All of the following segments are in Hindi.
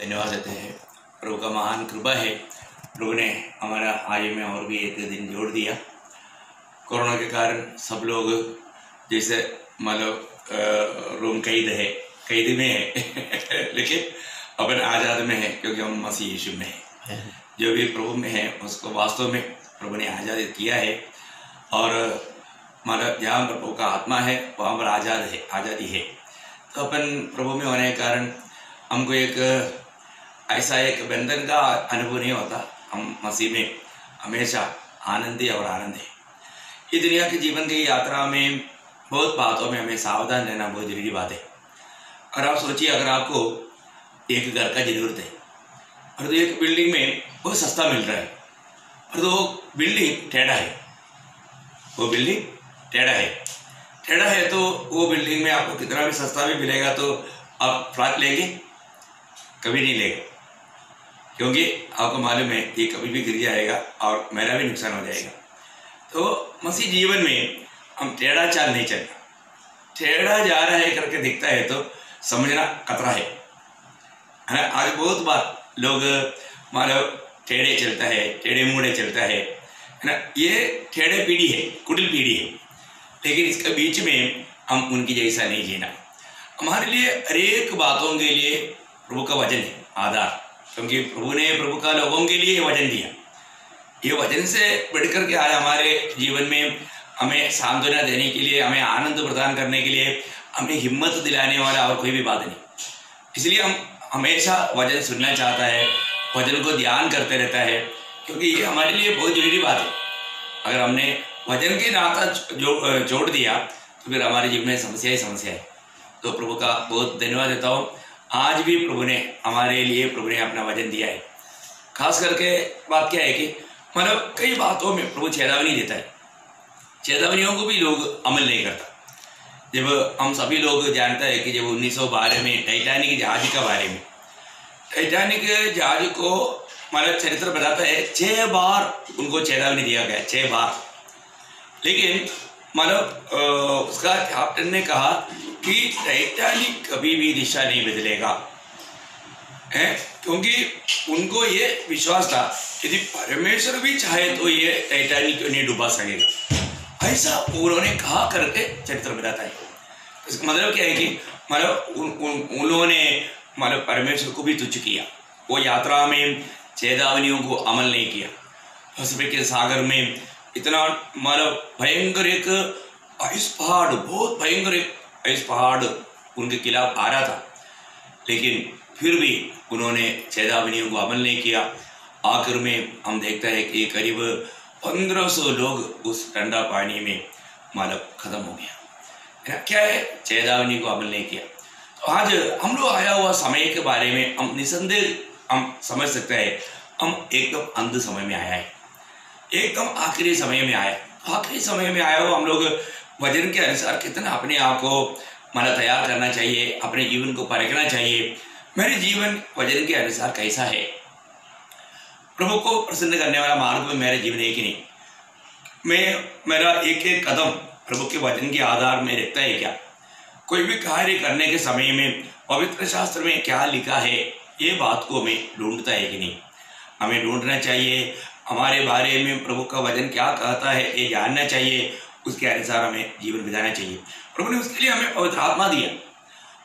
धन्यवाद देते हैं। प्रभु का महान कृपा है, प्रभु ने हमारा आयु में और भी एक दिन जोड़ दिया। कोरोना के कारण सब लोग जैसे मतलब रूम कैद में है लेकिन अपन आज़ाद में है, क्योंकि हम मसीह यीशु में हैं। जो भी प्रभु में है उसको वास्तव में प्रभु ने आज़ाद किया है, और मतलब जहाँ पर प्रभु का आत्मा है वहाँ पर आज़ादी है। तो अपन प्रभु में होने के कारण हमको एक ऐसा एक बंधन का अनुभव नहीं होता। हम मसीह में हमेशा आनंदी और आनंद है। ये दुनिया के जीवन की यात्रा में बहुत बातों में हमें सावधान रहना बहुत जरूरी बात है। और आप सोचिए, अगर आपको एक घर का जरूरत है और तो एक बिल्डिंग में बहुत सस्ता मिल रहा है, और तो बिल्डिंग टेढ़ा है, वो बिल्डिंग टेढ़ा है तो वो बिल्डिंग में आपको कितना भी सस्ता भी मिलेगा तो आप फ्लैट लेंगे? कभी नहीं लेगा, क्योंकि आपको मालूम है ये कभी भी गिर जाएगा और मेरा भी नुकसान हो जाएगा। तो मसीह जीवन में हम टेढ़ा चाल नहीं चलना। टेढ़ा जा रहा है करके दिखता है तो समझना खतरा है ना। आज बहुत बार लोग मतलब टेढ़े चलता है, टेढ़े मुड़े चलता है ना। ये टेढ़े पीढ़ी है, कुटिल पीढ़ी है, लेकिन इसके बीच में हम उनकी जैसा नहीं जीना। हमारे लिए हर एक बातों के लिए प्रभु का वचन है आधार, क्योंकि प्रभु ने प्रभु का लोगों के लिए वचन दिया। ये वचन से बढ़कर के आज हमारे जीवन में हमें सांत्वना देने के लिए, हमें आनंद प्रदान करने के लिए, हमें हिम्मत दिलाने वाला और कोई भी बात नहीं। इसलिए हम हमेशा वचन सुनना चाहता है, वचन को ध्यान करते रहता है, क्योंकि ये हमारे लिए बहुत जरूरी बात है। अगर हमने वचन के नाता जोड़ दिया तो फिर हमारे जीवन में समस्या ही समस्या है। तो प्रभु का बहुत धन्यवाद देता हूँ। आज भी प्रभु ने हमारे लिए अपना वचन दिया है। खास करके बात क्या है कि मतलब कई बातों में प्रभु चेतावनी देता है, चेतावनियों को भी लोग अमल नहीं करता। जब हम सभी लोग जानते हैं कि जब 1912 में टाइटैनिक जहाज का बारे में, टाइटैनिक जहाज को मतलब चरित्र बताता है 6 बार उनको चेतावनी दिया गया, 6 बार। लेकिन मतलब उसका कैप्टन ने कहा कि टाइटैनिक कभी भी दिशा नहीं बदलेगा, क्योंकि उनको ये विश्वास था यदि परमेश्वर भी चाहे तो ये टाइटैनिक को नहीं डुबा सकेगा। ऐसा उन्होंने कहा करके चरित्र बताता है। इसका मतलब क्या है कि मतलब उन्होंने मतलब परमेश्वर को भी तुच्छ किया। वो यात्रा में चेतावनियों को अमल नहीं किया। पैसिफिक के सागर में इतना मतलब भयंकर एक आइस पहाड़, बहुत भयंकर एक आइस पहाड़ उनके खिलाफ आ रहा था, लेकिन फिर भी उन्होंने चेतावनियों को अमल नहीं किया। आखिर में हम देखते हैं कि करीब 1500 लोग उस ठंडा पानी में मतलब खत्म हो गया। क्या है? चेतावनी को अमल नहीं किया। तो आज हम लोग आया हुआ समय के बारे में हम निसंदेह हम समझ सकते हैं, हम एकदम अंध समय में आया है, एकदम आखिरी समय में आया। आखिरी समय में आया हो हम लोग वचन के अनुसार कितना अपने आप को मतलब तैयार करना चाहिए, अपने जीवन को परखना चाहिए। मेरे जीवन वचन के अनुसार कैसा है? प्रभु को प्रसन्न करने वाला मार्ग में मेरा जीवन है कि नहीं? मेरा एक एक कदम प्रभु के वचन के आधार में रहता है क्या? कोई भी कार्य करने के समय में पवित्र शास्त्र में क्या लिखा है, ये बात को हमें ढूंढता है कि नहीं? हमें ढूंढना चाहिए। हमारे बारे में प्रभु का वचन क्या कहता है ये जानना चाहिए, उसके अनुसार हमें जीवन बिताना चाहिए। प्रभु ने उसके लिए हमें पवित्र आत्मा दिया।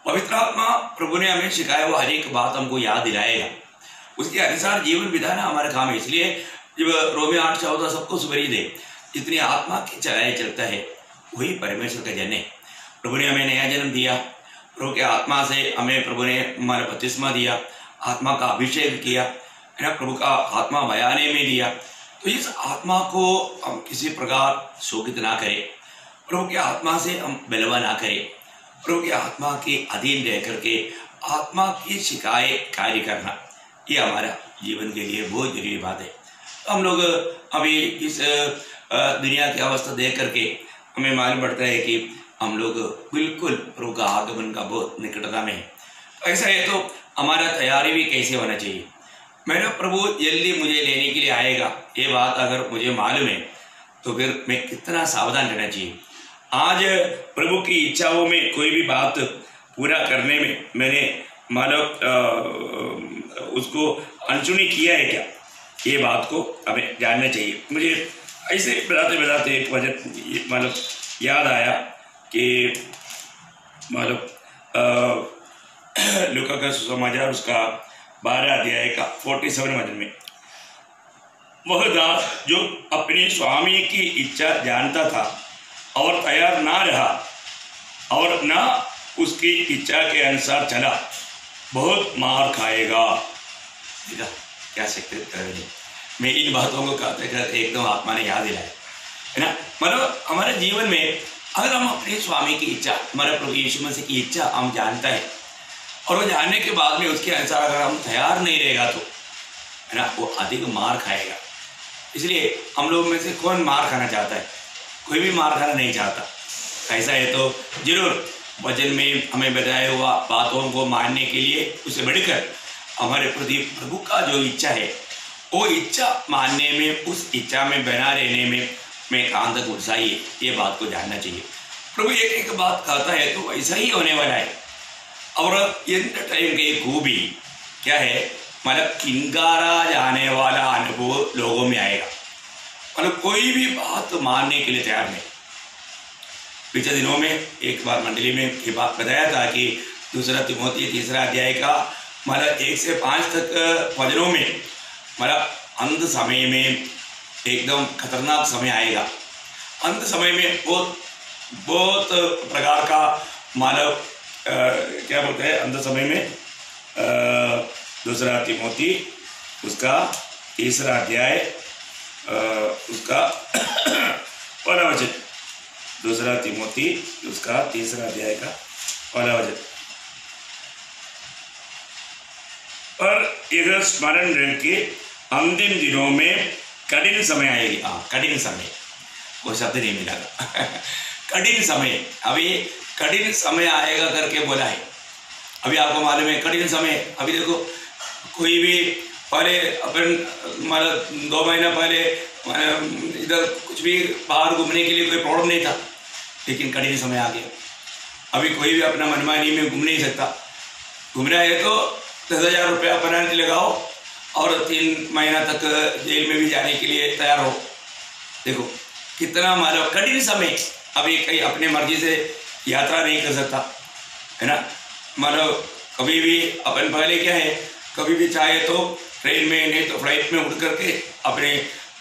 पवित्र आत्मा प्रभु ने हमें सिखाया, वो हर एक बात हमको याद दिलाएगा। उसके अनुसार जीवन बिताना हमारा काम है। इसलिए जब रोमी 8:14 सबको सुपरी दे, जितनी आत्मा के चलाए चलता है वही परमेश्वर का जन है। प्रभु ने हमें नया जन्म दिया। प्रभु के आत्मा से हमें प्रभु ने हमारा बपतिस्मा दिया, आत्मा का अभिषेक किया है ना, प्रभु का आत्मा बयाने में दिया। तो इस आत्मा को हम किसी प्रकार शोकित ना करें, प्रभु के आत्मा से हम बलवा ना करें। प्रभु के आत्मा के अधीन रह करके आत्मा की शिकायत कार्य करना, ये हमारा जीवन के लिए बहुत जरूरी बात है। तो हम लोग अभी इस दुनिया की अवस्था देख करके हमें मालूम पड़ता है कि हम लोग बिल्कुल प्रभु का आगमन का बहुत निकटता में है। ऐसा है तो हमारा तैयारी भी कैसे होना चाहिए? मेरा प्रभु जल्दी मुझे लेने के लिए आएगा, ये बात अगर मुझे मालूम है तो फिर मैं कितना सावधान रहना चाहिए। आज प्रभु की इच्छाओं में कोई भी बात पूरा करने में मैंने मानव उसको अनसुनी किया है क्या, ये बात को हमें जानना चाहिए। मुझे ऐसे बताते बताते एक वजह मतलब याद आया कि मतलब लूका का सुसमाचार उसका 12 अध्याय का 47 वचन में, वह दास जो अपने स्वामी की इच्छा जानता था और तैयार ना रहा और न उसकी इच्छा के अनुसार चला, बहुत मार खाएगा। देखा क्या सकते हैं। मैं इन बातों को कहते कहते एकदम आत्मा ने याद दिलाया है ना। मतलब हमारे जीवन में अगर हम अपने स्वामी की इच्छा, हमारे प्रभु यीशु मसीह की इच्छा हम जानता है और वो जानने के बाद में उसके अनुसार अगर हम तैयार नहीं रहेगा तो है ना, वो अधिक मार खाएगा। इसलिए हम लोग में से कौन मार खाना चाहता है? कोई भी मार खाना नहीं चाहता। ऐसा है तो जरूर वचन में हमें बताया हुआ बातों को मानने के लिए उसे बढ़कर हमारे प्रति प्रभु का जो इच्छा है वो इच्छा मानने में, उस इच्छा में बना रहने में मैं कहाँ तक उत्साही है, ये बात को जानना चाहिए। प्रभु एक एक बात कहता है तो ऐसा ही होने वाला है। और एंड टाइम की खूबी क्या है, मतलब किंगारा जाने वाला अनुभव लोगों में आएगा। मतलब कोई भी बात मानने के लिए तैयार नहीं। पिछले दिनों में एक बार मंडली में ये बात बताया था कि 2 तिमोथी 3 अध्याय का मतलब 1 से 5 तक वचनों में मतलब अंत समय में एकदम खतरनाक समय आएगा। अंत समय में बहुत प्रकार का मतलब क्या बोलते हैं, अंत समय में 2 तिमोथी उसका 3 अध्याय उसका 1 वचन, 2 तिमोथी उसका 3 अध्याय का 1 वचन। पर यह स्मरण रहे कि अंतिम दिनों में कठिन समय आएगी। हाँ, कठिन समय, वो शब्द नहीं मिला था कठिन समय, अभी कठिन समय आएगा करके बोला है। अभी आपको मालूम है कठिन समय, अभी देखो कोई भी पहले अपन मतलब 2 महीना पहले इधर कुछ भी बाहर घूमने के लिए कोई प्रॉब्लम नहीं था, लेकिन कठिन समय आ गया। अभी कोई भी अपना मनमानी में घूम नहीं सकता। घूम रहा है तो 10,000 रुपया पेनल्टी लगाओ और 3 महीना तक जेल में भी जाने के लिए तैयार हो। देखो कितना मतलब कठिन समय। अभी कहीं अपने मर्जी से यात्रा नहीं कर सकता है ना। मतलब कभी भी अपन पहले क्या है, कभी भी चाहे तो ट्रेन में नहीं तो फ्लाइट में उड़ करके अपने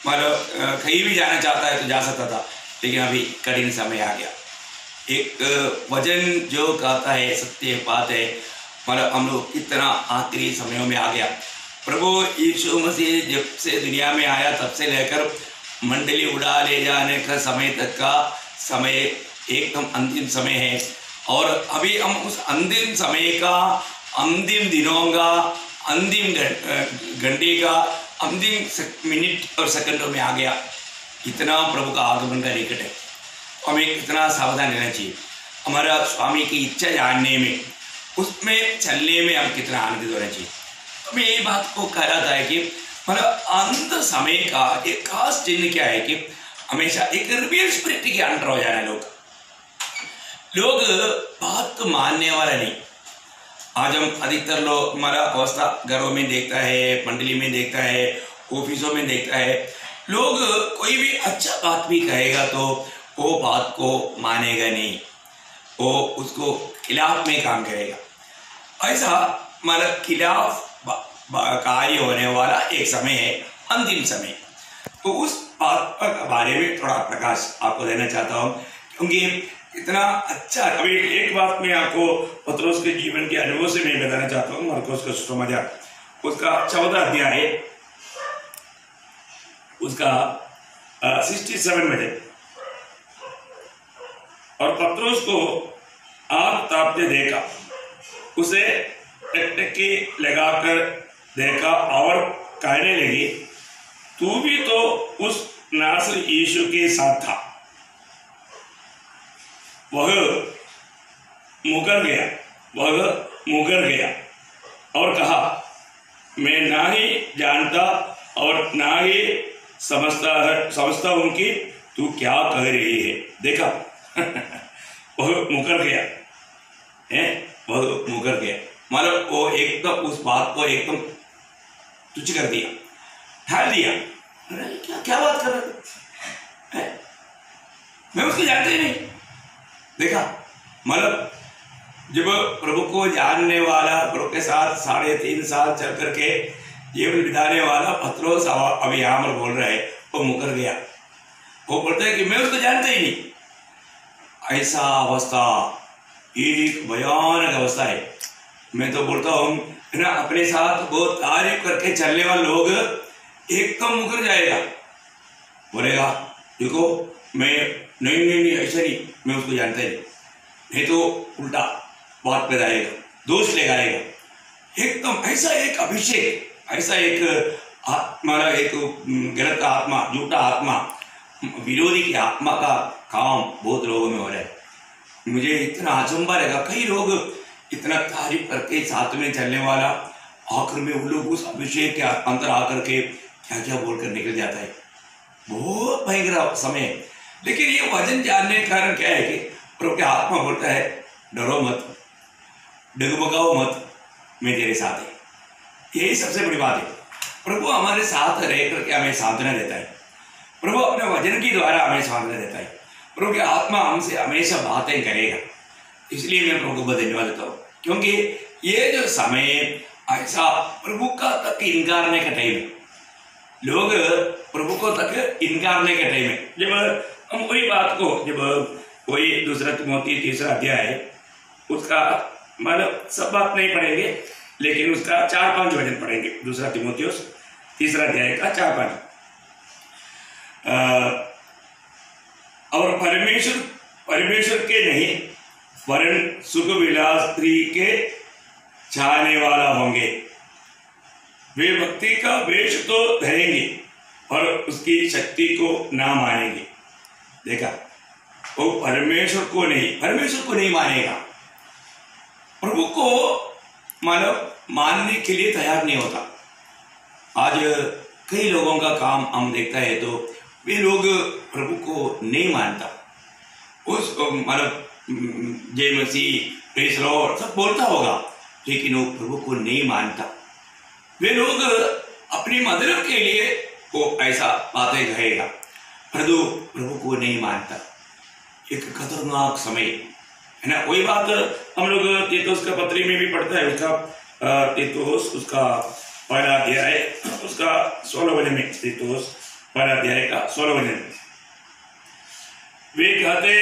मतलब कहीं भी जाना चाहता है तो जा सकता था, लेकिन अभी कठिन समय आ गया। एक वचन जो कहता है सत्य बात है, मतलब हम लोग कितना आखिरी समयों में आ गया। प्रभु यीशु मसीह जब से दुनिया में आया तब से लेकर मंडली उड़ा ले जाने का समय तक का समय एकदम अंतिम समय है। और अभी हम उस अंतिम समय का, अंतिम दिनों का, अंतिम घंटे का, अंतिम मिनट और सेकंडों में आ गया। इतना प्रभु का आगमन का निकट है, हमें कितना सावधान रहना चाहिए। हमारा स्वामी की इच्छा जानने में, उसमें चलने में हम कितना आनंदित होना चाहिए। तो मैं यही बात को कह रहा था कि मतलब अंत समय का एक खास चिन्ह क्या है कि हमेशा एक रिबेल स्पिरिट के अंडर हो जाना। लोग बात तो मानने वाला नहीं। आज हम अधिकतर लोग, हमारा अवस्था घरों में देखता है, मंडली में देखता है, ऑफिसों में देखता है, लोग कोई भी अच्छा बात भी कहेगा तो वो बात को मानेगा नहीं, वो उसको खिलाफ में काम करेगा। ऐसा मतलब खिलाफ कार्य होने वाला एक समय है, अंतिम समय। तो उस बात के बारे में थोड़ा प्रकाश आपको देना चाहता हूँ, क्योंकि इतना अच्छा। अभी एक बात मैं आपको पतरस के जीवन के अनुभव से मैं बताना चाहता हूँ। मरकुस का सुसमाचार उसका 14 अध्याय है, उसका 67 में। और पतरस को आग तापते देखा, उसे टकटकी लगाकर देखा और कहने लगी, तू भी तो उस नासरी यीशु के साथ था। वह मुकर गया और कहा, मैं ना ही जानता और ना ही समझता हूं कि तू क्या कह रही है। देखा वह मुकर गया है, वह मुकर गया। मतलब वो एकदम उस बात को एकदम तुच्छ कर दिया, ढाल दिया। क्या क्या बात कर रहे हैं, मैं उसको जानते ही नहीं। देखा, मतलब जब प्रभु को जानने वाला, प्रभु के साथ 3.5 साल चल करके जीवन बिताने वाला पत्रोस अभी यहाँ पर बोल रहे, वो मुकर गया। वो बोलता है कि मैं उसको जानता ही नहीं। ऐसा अवस्था एक भयानक अवस्था है। मैं तो बोलता हूँ ना, अपने साथ बहुत तारीफ करके चलने वाले लोग एकदम मुकर जाएगा, बोलेगा देखो मैं नहीं ऐसा नहीं, मैं उसको जानता ही नहीं तो उल्टा बात पे आएगा, दोष लगाएगा एकदम। ऐसा एक अभिषेक, ऐसा एक आत्मा, एक गलत आत्मा, झूठा आत्मा, विरोधी की आत्मा का काम बहुत लोगों में हो रहा है। मुझे इतना अचंभा लगा, कई लोग इतना तारीफ करके साथ में चलने वाला आखिर में वो लोग उस अभिषेक के अंदर आकर के क्या क्या बोलकर निकल जाता है। बहुत भयंकर समय। लेकिन ये वचन जानने के कारण क्या है कि प्रभु के आत्मा बोलता है डरो मत, डगमगाओ मत, मैं तेरे साथ है। यही सबसे बड़ी बात है। प्रभु हमारे साथ रह करके हमें सांत्वना देता है। प्रभु अपने वचन के द्वारा हमें सांत्वना देता है। प्रभु की आत्मा हमसे हमेशा बातें करेगा। इसलिए मैं प्रभु को धन्यवाद देता हूँ, क्योंकि ये जो समय ऐसा प्रभु का तक इनकारने का टाइम है। लोग प्रभु को तक इनकारने के टाइम है। जब हम वही बात को, जब वही 2 तिमोथी 3 अध्याय, उसका मतलब सब बात नहीं पढ़ेंगे, लेकिन उसका 4-5 वचन पढ़ेंगे। 2 तिमोथियुस 3 अध्याय का 4-5। और परमेश्वर के नहीं वरन सुख विलास स्त्री के चाहने वाला होंगे। वे भक्ति का वेश तो धरेंगे और उसकी शक्ति को ना मानेंगे। देखा, वो परमेश्वर को नहीं मानेगा, प्रभु को मतलब मानने के लिए तैयार नहीं होता। आज कई लोगों का काम हम देखता है तो वे लोग प्रभु को नहीं मानता। उस मतलब जय मसीह, प्रेज़ लॉर्ड सब बोलता होगा, लेकिन वो प्रभु को नहीं मानता। वे लोग अपनी मदद के लिए वो ऐसा बातें कहेगा, परंतु प्रभु को नहीं मानता। एक खतरनाक समय है ना। वही बात हम लोग तीतुस का पत्री में भी पढ़ता है। उसका तीतुस उसका 1 अध्याय उसका 16 वचन में, तीतुस 1 अध्याय का 16 वचन, वे कहते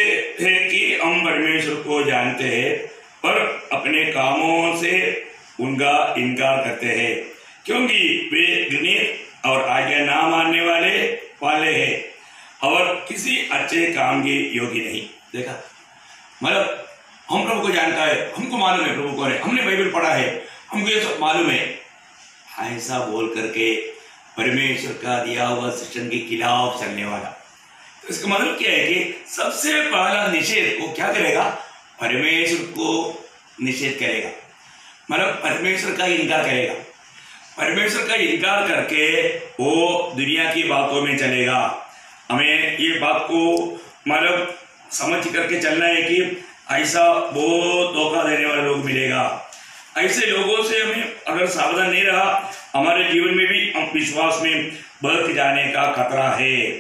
हैं कि हम परमेश्वर को जानते हैं पर अपने कामों से उनका इनकार करते हैं, क्योंकि वे घृणित और आज्ञा ना मानने वाले हैं और किसी अच्छे काम के योग्य नहीं। देखा, मतलब हम प्रभु को जानता है, हमको मालूम है प्रभु कौन है, हमने बाइबल पढ़ा है, हमको ये सब मालूम है। ऐसा बोल करके परमेश्वर का दिया हुआ शिक्षण के खिलाफ चलने वाला, तो इसका मतलब क्या है कि सबसे पहला निषेध वो क्या करेगा, परमेश्वर को निषेध करेगा, मतलब परमेश्वर का इनकार करेगा। परमेश्वर का इनकार करके वो दुनिया की बातों में चलेगा। हमें ये बात को मतलब समझ करके चलना है कि ऐसा बहुत धोखा देने वाले लोग मिलेगा। ऐसे लोगों से हमें अगर सावधान नहीं रहा, हमारे जीवन में भी हम विश्वास में बहक जाने का खतरा है।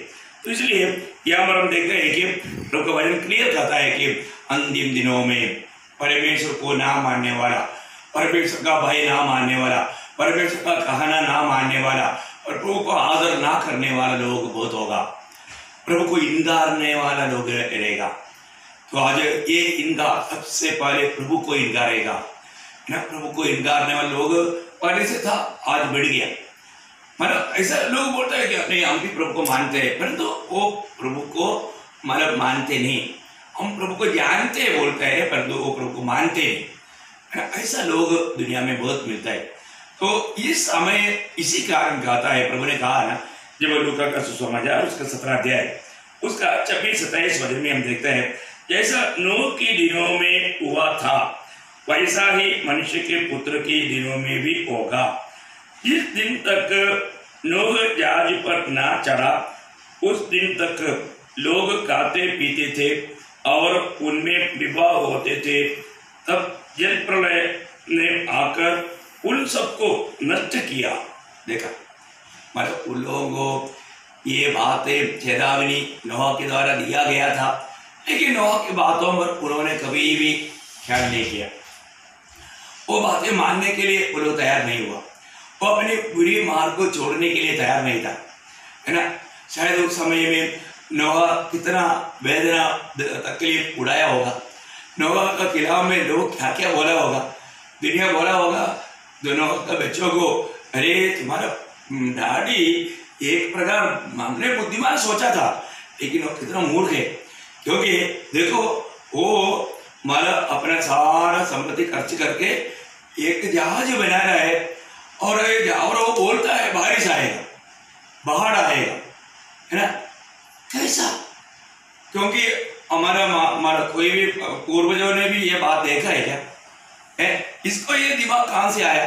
तो इसलिए यहाँ पर हम देखते हैं कि प्रभु का वचन क्लियर कहता है कि अंतिम दिनों में परमेश्वर को ना मानने वाला, परमेश्वर का भय ना मानने वाला, परमेश्वर का कहना ना मानने वाला और प्रभु को आदर ना करने वाला लोग बहुत होगा। प्रभु को इनकारने वाला लोग रहेगा। तो आज ये इनकार सबसे पहले प्रभु को इनकारेगा ना। प्रभु को इनकारने वाले लोग पहले से था, आज बढ़ गया। मतलब ऐसा लोग बोलते हैं कि नहीं हम भी प्रभु को मानते हैं, परंतु वो प्रभु को मतलब मानते नहीं। हम प्रभु को जानते हैं बोलते हैं, परंतु वो प्रभु को मानते नहीं। ऐसा लोग दुनिया में बहुत मिलता है। तो इस समय इसी कारण कहता है, प्रभु ने कहा ना, जब लूका का सुसमाचार उसका 17 अध्याय उसका 26-27 वचन में हम देखते हैं, जैसा नूह के दिनों में हुआ था वैसा ही मनुष्य के पुत्र के दिनों में भी होगा। जिस दिन तक नूह जहाज पर ना चढ़ा, उस दिन तक लोग खाते पीते थे और उनमें विवाह होते थे। तब जल प्रलय ने आकर उन सबको नष्ट किया। देखा, मतलब उन लोगों को ये बातें चेतावनी नोह के द्वारा दिया गया था, लेकिन नोह की बातों पर उन्होंने कभी भी ख्याल नहीं किया। वो बातें मानने के लिए वो लोग तैयार नहीं हुआ, वो अपने बुरी मार्ग को छोड़ने के लिए तैयार नहीं था, है ना। शायद उस समय में नोह कितना वेदना तकलीफ उड़ाया होगा, नोह का खिलाफ में लोग क्या क्या बोला होगा, दुनिया बोला होगा दोनों का बच्चों को, अरे तुम्हारा डैडी एक प्रकार हमने बुद्धिमान सोचा था, लेकिन वो कितना मूर्ख है, क्योंकि देखो वो हमारा अपना सारा संपत्ति खर्च करके एक जहाज बना रहा है, और वो बोलता है बारिश आएगा, बाढ़ आएगा, है ना। कैसा? क्योंकि हमारा कोई भी पूर्वजों ने भी ये बात देखा है क्या है? इसको ये दिमाग कहां से आया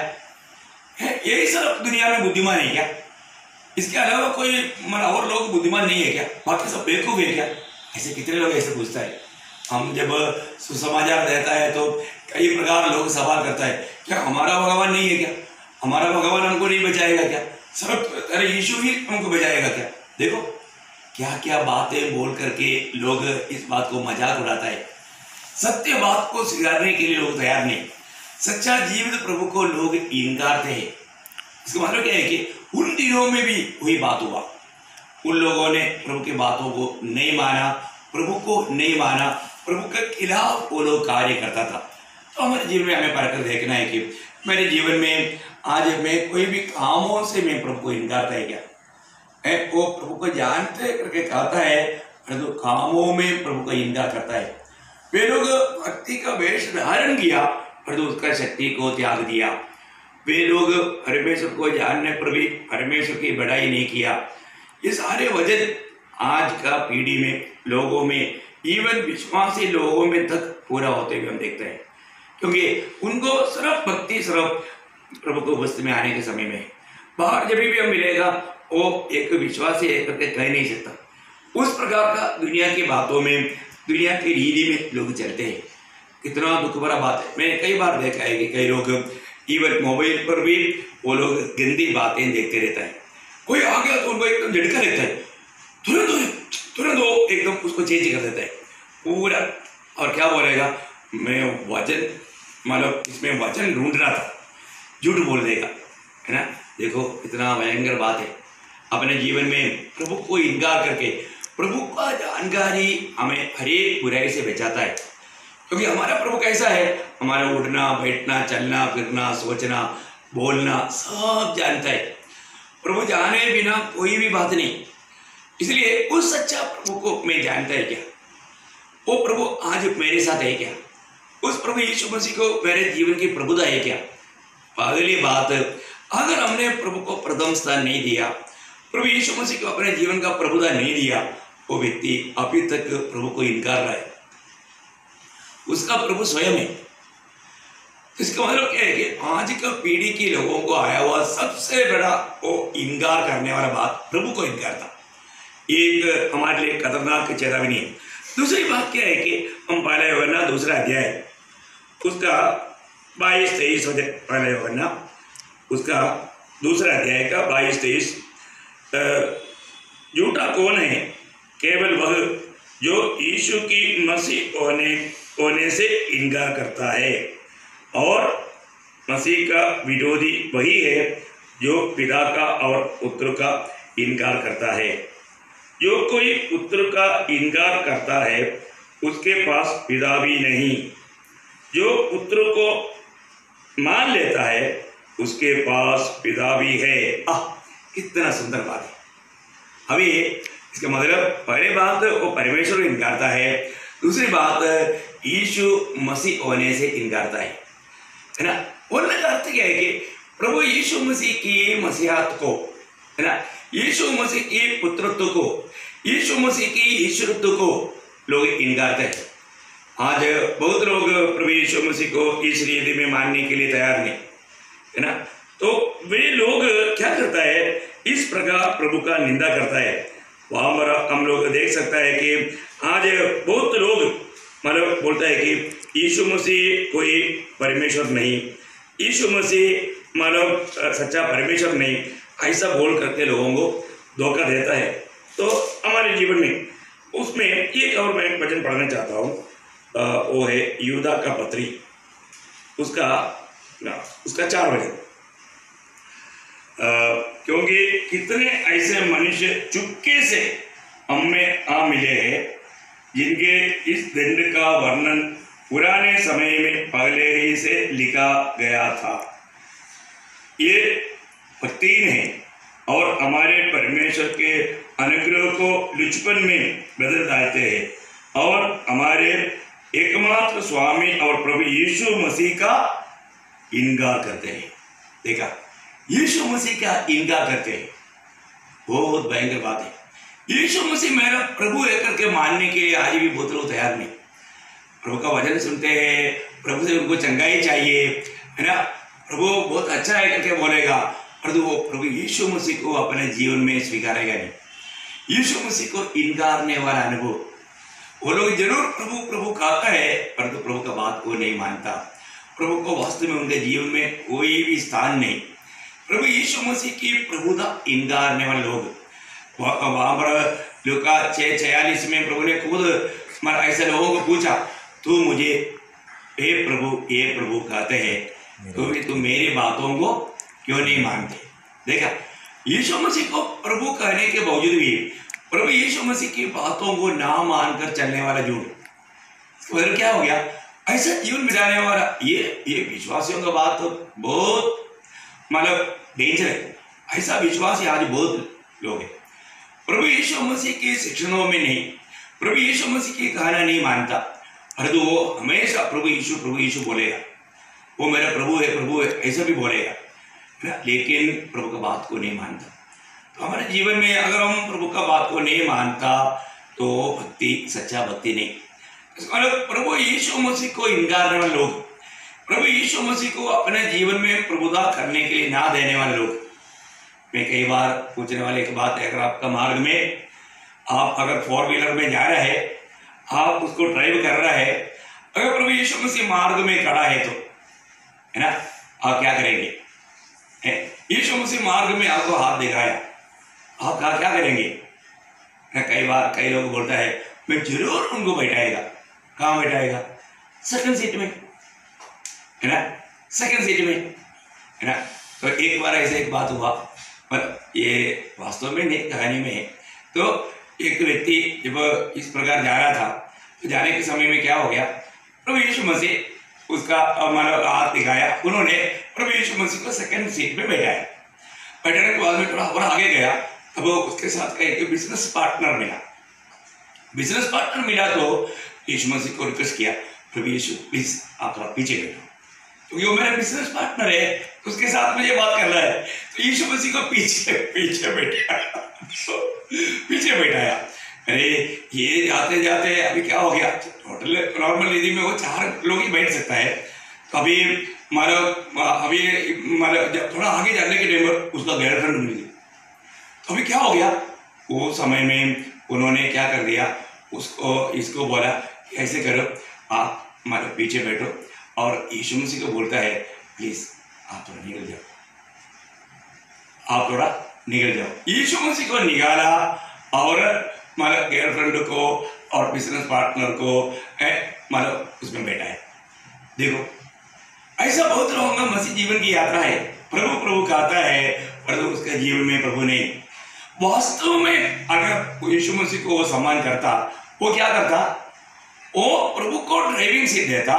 है? यही सब दुनिया में बुद्धिमान है क्या? इसके अलावा कोई और लोग बुद्धिमान नहीं है क्या? बाकी सब बेवकूफ है क्या? ऐसे कितने लोग ऐसे पूछता है। हम जब सुसमाचार देता है तो कई प्रकार लोग सवाल करता है, क्या हमारा भगवान नहीं है क्या? हमारा भगवान हमको नहीं बचाएगा क्या? सब अरे यीशु ही हमको बचाएगा क्या? देखो क्या क्या बातें बोल करके लोग इस बात को मजाक उड़ाता है। सत्य बात को स्वीकारने के लिए लोग तैयार नहीं, सच्चा जीवित प्रभु को लोग इनकारते हैं। इसका मतलब क्या है कि उन दिनों में भी वही बात हुआ, उन लोगों ने प्रभु की बातों को नहीं माना, प्रभु को नहीं माना, प्रभु के खिलाफ वो लोग कार्य करता था। तो हमारे जीवन में हमें पढ़कर देखना है कि मेरे जीवन में आज मैं कोई भी कामों से मैं प्रभु को इनकारता है क्या है? वो प्रभु को जानते करके कहता है, परंतु कामों में प्रभु का इनकार करता है। वे लोग भक्ति का वेश धारण किया, परंतु उसका शक्ति को त्याग दिया। वे लोग परमेश्वर को जानने पर भी परमेश्वर की बड़ाई नहीं किया। ये सारे वजन आज का पीढ़ी में लोगों में, इवन विश्वासी लोगों में तक पूरा होते हुए हम देखते हैं, क्योंकि उनको सिर्फ भक्ति सिर्फ प्रभु को उपस्थिति में आने के समय में, बाहर जब भी हम मिलेगा वो एक विश्वासी है करके कह नहीं सकता। उस प्रकार का दुनिया की बातों में, दुनिया की रीति में लोग चलते हैं। कितना दुख भरा बात है। मैंने कई बार देखा है कि कई लोग इवन मोबाइल पर भी वो लोग गंदी बातें देखते रहता है। कोई आ गया तो उनको एकदम झटका रहता है, तुरंत वो एकदम उसको चेंज कर देता है पूरा। और क्या बोलेगा, मैं वचन मतलब इसमें वचन ढूंढ रहा था, झूठ बोल देगा, है ना। देखो इतना भयंकर बात है। अपने जीवन में प्रभु को इनकार करके प्रभु का जानकारी हमें हर एक बुराई से बचाता है, क्योंकि हमारा प्रभु कैसा है, हमारा उठना बैठना चलना फिरना सोचना बोलना सब जानता है। प्रभु जाने बिना कोई भी बात नहीं। इसलिए उस सच्चा प्रभु को मैं जानता है क्या, वो प्रभु आज मेरे साथ है क्या, उस प्रभु यीशु मसीह को मेरे जीवन की प्रभुता है क्या। अगली बात, अगर हमने प्रभु को प्रथम स्थान नहीं दिया, प्रभु यीशु मसीह को अपने जीवन का प्रभुता नहीं दिया, वो व्यक्ति अभी तक प्रभु को इनकार रहा है, उसका प्रभु स्वयं है। इसका मतलब क्या है कि आज का पीढ़ी के लोगों को आया हुआ सबसे बड़ा वो इनकार करने वाला बात प्रभु को इनकार था। एक हमारे लिए खतरनाक चेतावनी है। दूसरी बात क्या है कि हम पहला यूहन्ना दूसरा अध्याय उसका 22-23 पहला यूहन्ना उसका दूसरा अध्याय का 22-23, झूठा कौन है? केवल वह जो यीशु की मसीह होने से इनकार करता है, और मसीह का विरोधी वही है जो पिता का और पुत्र का इनकार करता है। जो कोई पुत्र का इनकार करता है उसके पास पिता भी नहीं। जो पुत्र को मान लेता है उसके पास पिता भी है। कितना सुंदर बात है। अभी इसका मतलब पहले बात वो परमेश्वर को इनकारता है, दूसरी बात यीशु मसीह होने से इनकारता है ना। बोलने का अर्थ क्या है कि प्रभु यीशु मसीह की मसीहात को, है ना, यीशु मसीह की पुत्रत्व को, यीशु मसीह की ईश्वरत्व को लोग इनकारते हैं। आज बहुत लोग प्रभु यीशु मसीह को इस रीति में मानने के लिए तैयार नहीं, है ना। तो वे लोग क्या करता है, इस प्रकार प्रभु का निंदा करता है। वहां पर हम लोग देख सकता है कि आज बहुत लोग मतलब बोलता है कि यीशु मसीह कोई परमेश्वर नहीं, यीशु मसीह मतलब सच्चा परमेश्वर नहीं, ऐसा बोल करके लोगों को धोखा देता है। तो हमारे जीवन में उसमें एक और मैं वचन पढ़ना चाहता हूँ, वो है यूदा का पत्री, उसका 4 वचन। क्योंकि कितने ऐसे मनुष्य चुपके से हमें आ मिले हैं जिनके इस दंड का वर्णन पुराने समय में पहले ही से लिखा गया था। ये 3 है और हमारे परमेश्वर के अनुग्रह को लुचपन में बदल डालते हैं और हमारे एकमात्र स्वामी और प्रभु यीशु मसीह का इनकार करते हैं। देखा, यीशु मसीह का इनकार करते हैं, बहुत भयंकर बात है। यीशु मसीह मेरा प्रभु है करके मानने के लिए आज भी बहुत लोग तैयार नहीं। प्रभु का वचन सुनते हैं, प्रभु से उनको चंगाई चाहिए, है ना, प्रभु बहुत अच्छा है करके बोलेगा, परंतु वो प्रभु यीशु मसीह को अपने जीवन में स्वीकारेगा नहीं। यीशु मसीह को इनकार करने वाला अनुभव, वो लोग जरूर प्रभु प्रभु कहता है परंतु प्रभु का बात को नहीं मानता। प्रभु को वास्तव में उनके जीवन में कोई भी स्थान नहीं। प्रभु यीशु मसीह की प्रभुता इनकार करने वाले लोग, वहां पर लूका 6:46 में प्रभु ने खुद ऐसे लोगों को पूछा, तू मुझे हे प्रभु कहते हैं, तुम मेरी बातों को क्यों नहीं मानते। देखा, यीशु मसीह को प्रभु कहने के बावजूद भी प्रभु यीशु मसीह की बातों को ना मानकर चलने वाला झूठ, फिर क्या हो गया, ऐसा जीवन बिताने वाला ये विश्वासियों का बात तो बहुत मतलब डेंजर है। ऐसा विश्वासी आज बहुत लोग हैं, प्रभु यीशु मसीह के शिक्षणों में नहीं, प्रभु यीशु मसीह की कहना नहीं मानता, परंतु वो हमेशा प्रभु यीशु बोलेगा, वो मेरा प्रभु है ऐसा भी बोलेगा, लेकिन प्रभु का बात को नहीं मानता। तो हमारे जीवन में अगर हम प्रभु का बात को नहीं मानता तो भक्ति सच्चा भक्ति नहीं। मतलब प्रभु यीशु मसीह को इनकार करने वाले लोग, प्रभु यीशु मसीह को अपने जीवन में प्रभुता करने के लिए ना देने वाले लोग। मैं कई बार पूछने वाले एक बात है, अगर आपका मार्ग में आप अगर 4 व्हीलर में जा रहे हैं, आप उसको ड्राइव कर रहा है, अगर प्रभु यीशु मसीह मार्ग में खड़ा है तो, है ना, आप क्या करेंगे। यीशु मसीह मार्ग में आपको हाथ दिखाया, आप क्या करेंगे। कई बार कई लोग बोलता है मैं जरूर उनको बैठाएगा, कहाँ बैठाएगा, सेकंड सीट में, है ना, सेकंड सीट में, है ना। तो एक बार ऐसे एक बात हुआ, पर ये वास्तव में नहीं कहानी में है। तो एक व्यक्ति जब इस प्रकार जा रहा था, तो जाने के समय में क्या हो गया, प्रभु यीशु मसीह उसका मानो हाथ दिखाया, उन्होंने प्रभु यीशु मसीह को सेकंड सीट में बैठाया। बैठाने के बाद में थोड़ा और आगे गया, तब उसके साथ का एक बिजनेस पार्टनर मिला। तो यीशु मसीह को रिक्वेस्ट किया, प्रभु यीशु प्लीज आप थोड़ा पीछे बैठो, क्योंकि वो मेरा बिजनेस पार्टनर है, उसके साथ मुझे बात करना है। तो यीशु मसीह को पीछे बैठाया। अरे ये जाते जाते अभी क्या हो गया, होटल नॉर्मल यदि में वो 4 लोग ही बैठ सकता है। तो अभी थोड़ा आगे जाने के टाइम पर उसका गर्लफ्रेंड मिल गई। तो अभी क्या हो गया, वो समय में उन्होंने क्या कर दिया, इसको बोला कि ऐसे करो, आप पीछे बैठो, और यीशु मसीह को बोलता है प्लीज आप थोड़ा निकल जाओ। यीशु मसीह को निकाला और गर्लफ्रेंड को और बिजनेस पार्टनर को उसमें बैठा है। देखो, ऐसा बहुत लोगों का मसीह जीवन की यात्रा है, प्रभु कहता है परंतु उसके जीवन में प्रभु नहीं। वास्तव में अगर यीशु मसीह को वो सम्मान करता, वो क्या करता, वो प्रभु को ड्राइविंग सीट देता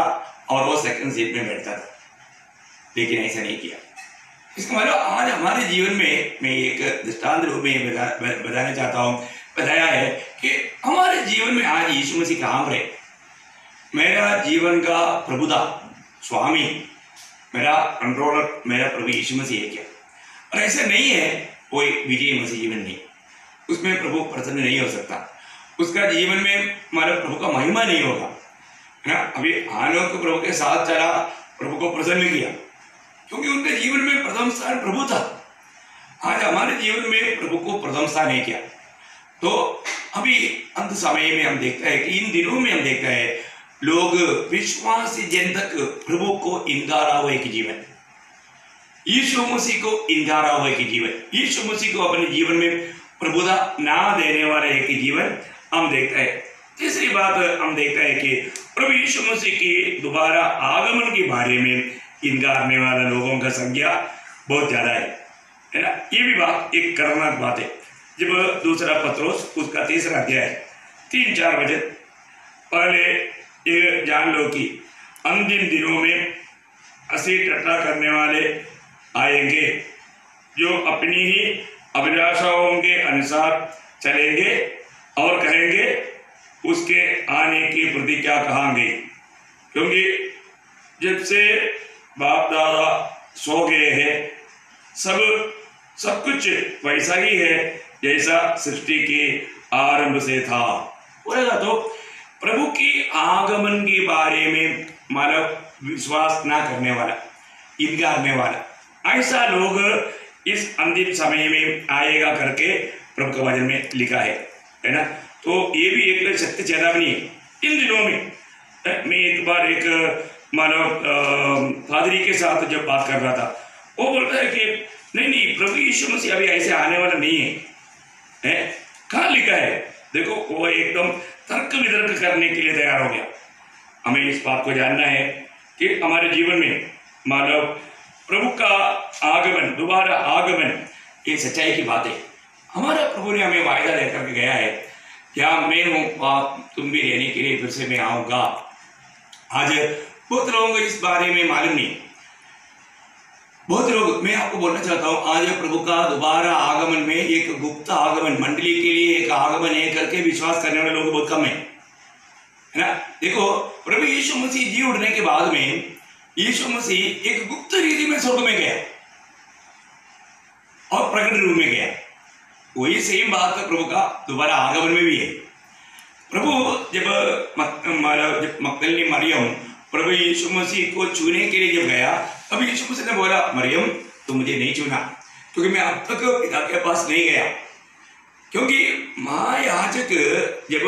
और वो सेकंड सीट में बैठता था, लेकिन ऐसा नहीं किया। इसका मतलब आज हमारे जीवन में मैं एक दृष्टांत रूप में बताना चाहता हूँ, बताया है कि हमारे जीवन में आज यीशु मसीह कहाँ पर है। मेरा जीवन का प्रभुता स्वामी, मेरा कंट्रोलर मेरा प्रभु यीशु मसीह है क्या। और ऐसा नहीं है कोई विजय मसीह जीवन नहीं, उसमें प्रभु प्रसन्न नहीं हो सकता, उसका जीवन में हमारे प्रभु का महिमा नहीं होगा, है ना। अभी हानोक प्रभु के साथ चला, प्रभु को प्रसन्न किया, क्योंकि उनके जीवन में प्रथम स्थान प्रभु था। आज हमारे जीवन में प्रभु को प्रथम स्थान नहीं किया। तो अभी अंत समय में हम देखते हैं कि इन दिनों में हम देखते हैं लोग विश्वासी जन तक प्रभु को इनकारा हुआ एक जीवन, यीशु मसीह को इनकारा हुआ एक जीवन, यीशु मसीह को अपने जीवन में प्रभुता ना देने वाला एक जीवन हम देखते हैं। तीसरी बात हम देखते हैं कि प्रभु यीशु मसीह की दोबारा आगमन के बारे में इनकारने वाले लोगों का संख्या बहुत ज्यादा है ना। ये भी बात एक खतरनाक बात है। जब दूसरा पत्रोस उसका तीसरा अध्याय 3-4 वचन, पहले ये जान लो कि अंतिम दिनों में हंसी ठट्ठा करने वाले आएंगे, जो अपनी ही अभिलाषाओं के अनुसार चलेंगे और कहेंगे उसके आने की प्रतीक्षा कहांगे, क्योंकि जब से बाप दादा सो गए हैं सब कुछ वैसा ही है जैसा सृष्टि के आरंभ से था। बोलेगा तो प्रभु की आगमन के बारे में मानव विश्वास ना करने वाला, इनकारने वाला, ऐसा लोग इस अंतिम समय में आएगा करके प्रभु के वचन में लिखा है ना। तो ये भी एक सत्य चेतावनी है। इन दिनों में मैं एक बार एक मानव पादरी के साथ जब बात कर रहा था, वो बोलता है कि नहीं प्रभु यीशु मसीह अभी ऐसे आने वाला नहीं है। कहाँ लिखा है? देखो वो एकदम तर्क वितर्क करने के लिए तैयार हो गया। हमें इस बात को जानना है कि हमारे जीवन में मानव प्रभु का आगमन, दोबारा आगमन, ये सच्चाई की बात है। हमारा प्रभु ने हमें वायदा देकर के गया है, क्या मैं हूँ तुम भी रहने के लिए फिर से मैं आऊँगा। आज बहुत लोगों को इस बारे में मालूम नहीं। बहुत लोग, मैं आपको बोलना चाहता हूँ, आज प्रभु का दोबारा आगमन में एक गुप्त आगमन, मंडली के लिए एक आगमन है करके विश्वास करने वाले लोग बहुत कम है ना। देखो प्रभु यीशु मसीह जी उठने के बाद में यीशु मसीह एक गुप्त रीति में स्वर्ग में गया और प्रकट रूप में गया। वही सेम बात प्रभु का दोबारा आगमन में भी है। प्रभु जब मगदलीनी मरियम प्रभु यीशु मसीह को छूने के लिए जब गया, तब यीशु मसीह ने बोला, मरियम तुम मुझे नहीं छूना, क्योंकि मैं अब तक पिता के पास नहीं गया। क्योंकि महायाजक जब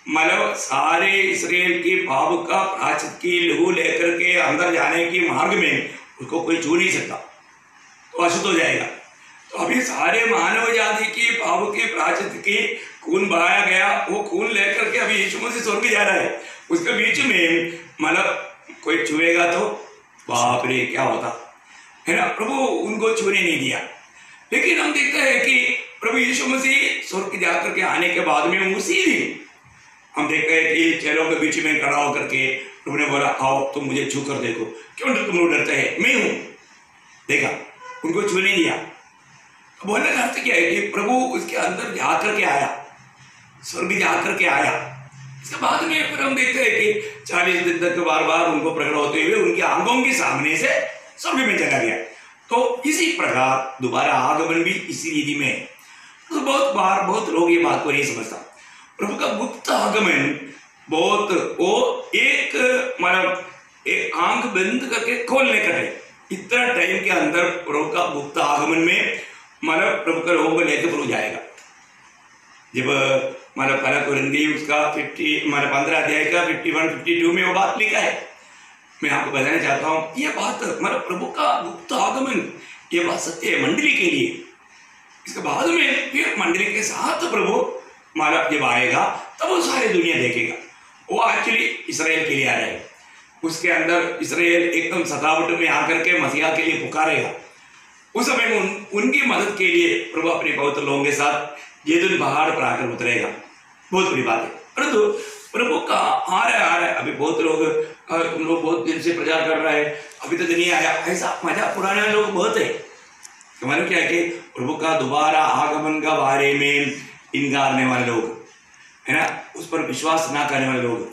मतलब सारे इस्राएल के पाप का प्रायश्चित की लहू लेकर के अंदर जाने के मार्ग में उसको कोई छू नहीं सकता, तो अशुद्ध हो जाएगा। तो अभी सारे मानव जाति की पाप के प्रायश्चित की खून बहाया गया, वो खून लेकर के अभी यीशु मसीह स्वर्ग जा रहा है। उसके बीच में मतलब कोई छुएगा तो बाप रे क्या होता है ना। प्रभु उनको छूने नहीं दिया। लेकिन हम देखते हैं कि प्रभु यीशु मसीह स्वर्ग जाकर के आने के बाद में उसी दिन हम देखते हैं कि चेलों के बीच में खड़ा होकर के प्रभु ने बोला, आओ तुम मुझे छू कर देखो। क्यों तुम लोग डरते हैं? मैं हूं। देखा, उनको छूने दिया। तो बोलने का अर्थ क्या है कि प्रभु उसके अंदर जाकर के आया, स्वर्ग जाकर के आया। इसके बाद में फिर हम देखते हैं कि 40 दिन तक बार बार उनको प्रकट होते हुए उनकी आंखों के सामने से स्वर्ग में चला गया। तो इसी प्रकार दोबारा आगमन भी इसी रीति में है। तो बहुत बार बहुत लोग ये बात को नहीं समझता। प्रभु का गुप्त आगमन बहुत वो एक मतलब एक आंख बंद करके खोलने का है। इतना टाइम के अंदर प्रभु का गुप्त आगमन में मतलब प्रभु का लोगों को लेकर प्रभु जाएगा। जब मतलब पहला कुरिन्थी उसका 15 अध्याय का 51-52 में वो बात लिखा है। मैं आपको बताना चाहता हूँ ये बात मतलब प्रभु का गुप्त आगमन, ये बात सत्य है मंडली के लिए। इसके बाद में फिर मंडली के साथ प्रभु मतलब जब आएगा तब वो सारी दुनिया देखेगा। वो एक्चुअली इसराइल के लिए आ रहा है। उसके अंदर इसराइल एकदम सतावट में आकर के मसीहा के लिए पुकारेगा। उस समय में उनकी मदद के लिए प्रभु अपने पवित्र लोगों के साथ जेतून पहाड़ पर आकर उतरेगा। बहुत बड़ी बात है। परंतु प्रभु का आ रहा है। अभी बहुत लोग तुम लोग बहुत दिन से प्रचार कर रहा है, अभी तक नहीं आया, ऐसा मजाक उड़ाने लोग बहुत है। तो मालूम क्या है कि प्रभु का दोबारा आगमन का बारे में इनकारने वाले लोग है ना, उस पर विश्वास ना करने वाले लोग,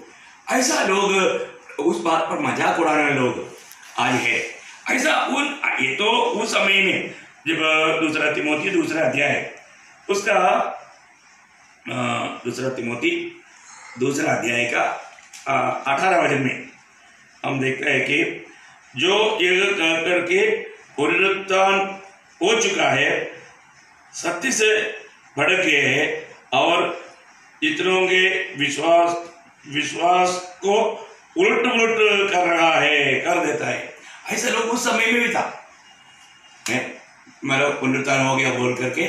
ऐसा लोग उस बात पर मजाक उड़ाने वाले लोग आज है। ऐसा ये तो उस समय में जब दूसरा तिमोथी दूसरा अध्याय उसका दूसरा तिमोथी दूसरा अध्याय का 18 वचन में हम देखते हैं कि जो ये कह करके पुनरुत्थान हो चुका है, सत्य से भड़के है और इतनों के विश्वास को उलट कर रहा है, कर देता है। ऐसे लोग उस समय में भी था। मतलब पुनरुत्थान हो गया बोल करके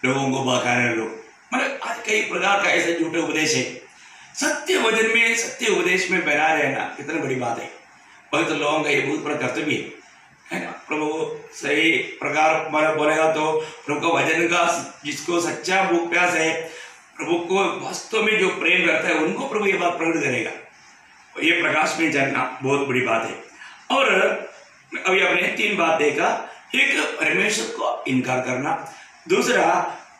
लोगों को बहकाने लोग, मतलब आज कई प्रकार का ऐसे झूठे उपदेश है। सत्य वचन में, सत्य उपदेश में बना रहना कितनी बड़ी बात है। पवित्र लोगों का ये बहुत बड़ा कर्तव्य है ना। प्रभु सही प्रकार मतलब बोलेगा तो प्रभु का वचन का जिसको सच्चा भूख प्यास है, प्रभु को वास्तव में जो प्रेम करता है, उनको प्रभु ये बात प्रकट करेगा। ये प्रकाश में जानना बहुत बड़ी बात है। और अभी आपने 3 बात देखा, एक परमेश्वर को इनकार करना, दूसरा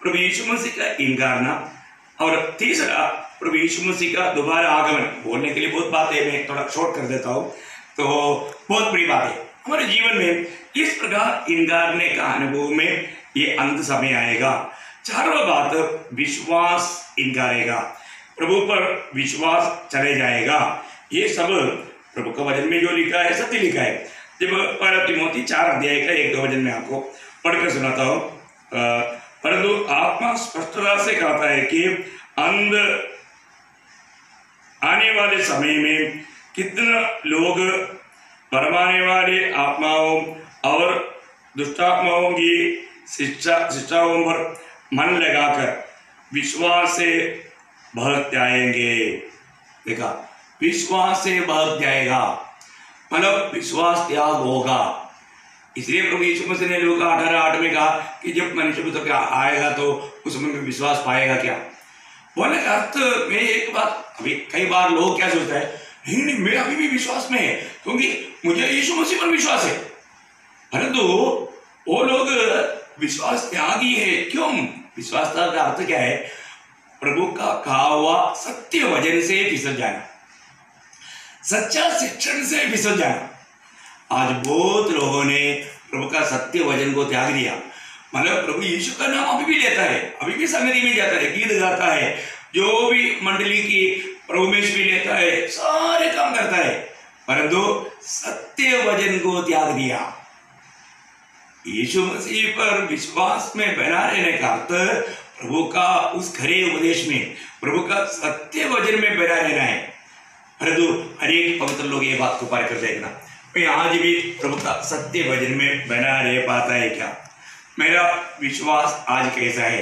प्रभु यीशु मसीह का इनकार करना, और तीसरा प्रभु यीशु मसीह का दोबारा आगमन। बोलने के लिए बहुत बात है, मैं थोड़ा शॉर्ट कर देता हूँ। तो बहुत बड़ी बात है हमारे जीवन में। इस प्रकार इनकारने का अनुभव में ये अंत समय आएगा। चारों बात, विश्वास इनकारेगा, प्रभु पर विश्वास चले जाएगा। ये सब प्रभु का वचन में जो लिखा है सत्य लिखा है। जब पहला तिमोथी 4 अध्याय का 1-2 वचन में आपको पढ़कर सुनाता हूँ। परंतु आत्मा स्पष्टता से कहता है कि अंत आने वाले समय में कितने लोग भरमाने वाले आत्माओं और दुष्टात्माओं की शिक्षाओं पर मन लगाकर विश्वास से भटक जाएंगे। देखा, विश्वास से भटक जाएगा, मतलब विश्वास त्याग होगा। इसलिए प्रभु यीशु मसीह ने लूका 18:8 में कहा कि जब मनुष्य पुत्र क्या आएगा तो उसमें विश्वास पाएगा क्या। बोलने का अर्थ में एक बात, अभी कई बार लोग क्या सोचता है, नहीं मैं अभी भी विश्वास में है क्योंकि मुझे यीशु मसीह पर विश्वास है। परंतु वो लोग विश्वास त्यागी है। क्यों? विश्वास त्याग का अर्थ क्या है? प्रभु का कहा हुआ सत्य वचन से फिसल जाना, सच्चा शिक्षण से फिसल जाना। आज बहुत लोगों ने प्रभु का सत्य वचन को त्याग दिया। मतलब प्रभु यीशु का नाम अभी भी लेता है, अभी भी संगति में जाता है, गीत गाता है, जो भी मंडली की प्रवेश भी लेता है, सारे काम करता है, परंतु सत्य वचन को त्याग दिया। यीशु मसीह पर विश्वास में बना रहने का अर्थ प्रभु का उस खरे उपदेश में, प्रभु का सत्य वचन में बना रहना है। परंतु अनेक पवित्र लोग ये बात को पार कर देखना, मैं आज भी प्रभु का सत्य वचन में बना रह पाता है क्या? मेरा विश्वास आज कैसा है?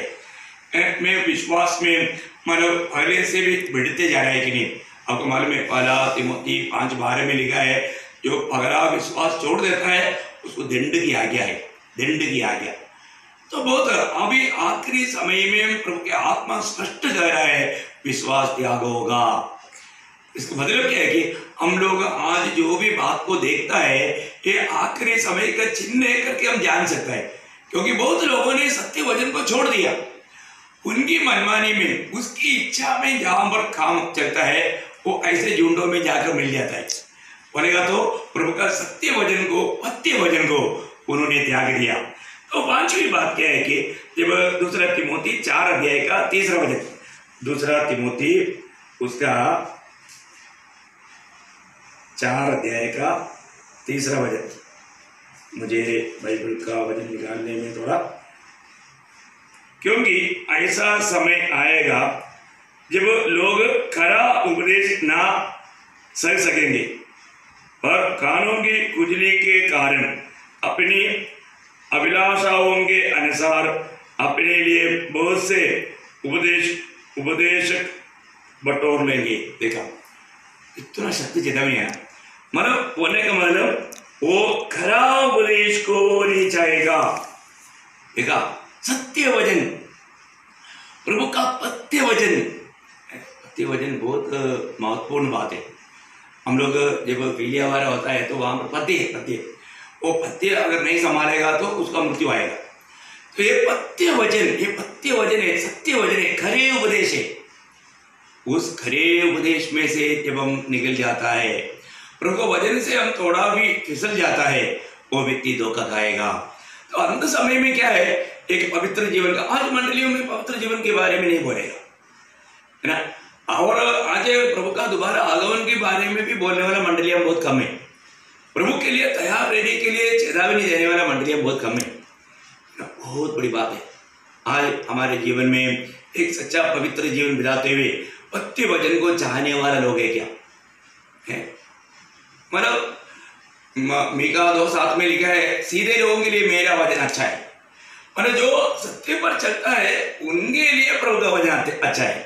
मैं विश्वास में मतलब पहले से भी बढ़ते जा रहा है कि नहीं? आपको मालूम है, पहला तिमोथी 5:12 में लिखा है, जो पगड़ा विश्वास छोड़ देता है उसको दंड की आज्ञा है, दंड की आज्ञा। तो बहुत अभी आखिरी समय में प्रभु के आत्मा स्पष्ट कह रहा है, विश्वास त्याग होगा। इसका मतलब क्या है कि हम लोग आज जो भी बात को देखता है, ये आखिरी समय का चिन्ह है करके हम जान सकते हैं, क्योंकि बहुत लोगों ने सत्य वचन को छोड़ दिया। उनकी मनमानी में, उसकी इच्छा में जहां पर काम चलता है, वो ऐसे झुंडों में जाकर मिल जाता है। बोलेगा तो प्रभु का सत्य वचन को, पत्य वचन को उन्होंने त्याग दिया। तो 5वीं बात क्या है कि जब 2 तिमोथी 4 अध्याय का 3रा वचन, 2 तिमोथी उसका 4 अध्याय का 3रा वचन, मुझे बाइबल का वचन निकालने में थोड़ा, क्योंकि ऐसा समय आएगा जब लोग खरा उपदेश ना सह सकेंगे, पर कानून की कुचली के कारण अपनी अभिलाषाओं के अनुसार अपने लिए बहुत से उपदेशक बटोर लेंगे। देखा, इतना शक्ति चेतावनी है। मतलब बोलने का मतलब वो खरा उपदेश को नहीं चाहेगा। देखा, सत्य वचन, प्रभु का पत्य वचन, पत्य वचन बहुत महत्वपूर्ण बात है। हम लोग जब पीलिया वाला होता है तो वहां पर पत्य है, पत्य, वो पत्य अगर नहीं संभालेगा तो उसका मृत्यु आएगा। तो ये पत्य वचन, ये पत्य वचन है, सत्य वचन है, खरे उपदेश है। उस खरे उपदेश में से जब हम निकल जाता है, प्रभु वचन से हम थोड़ा भी फिसल जाता है, वो व्यक्ति धोखा खाएगा। तो अंत समय में क्या है, एक पवित्र जीवन का, आज मंडलियों में पवित्र जीवन के बारे में नहीं बोलेगा, है ना। और आज प्रभु का दोबारा आगमन के बारे में भी बोलने वाला मंडलियां बहुत कम है। प्रभु के लिए तैयार रहने के लिए चेतावनी देने वाला मंडलियां बहुत कम है। बहुत बड़ी बात है आज हमारे जीवन में एक सच्चा पवित्र जीवन बिताते हुए पत्य वचन को चाहने वाला लोग है क्या है? मतलब मीका 2:7 में लिखा है, सीधे लोगों के लिए मेरा वचन अच्छा है, मतलब जो सत्य पर चलता है उनके लिए प्रभु का वचन अच्छा है,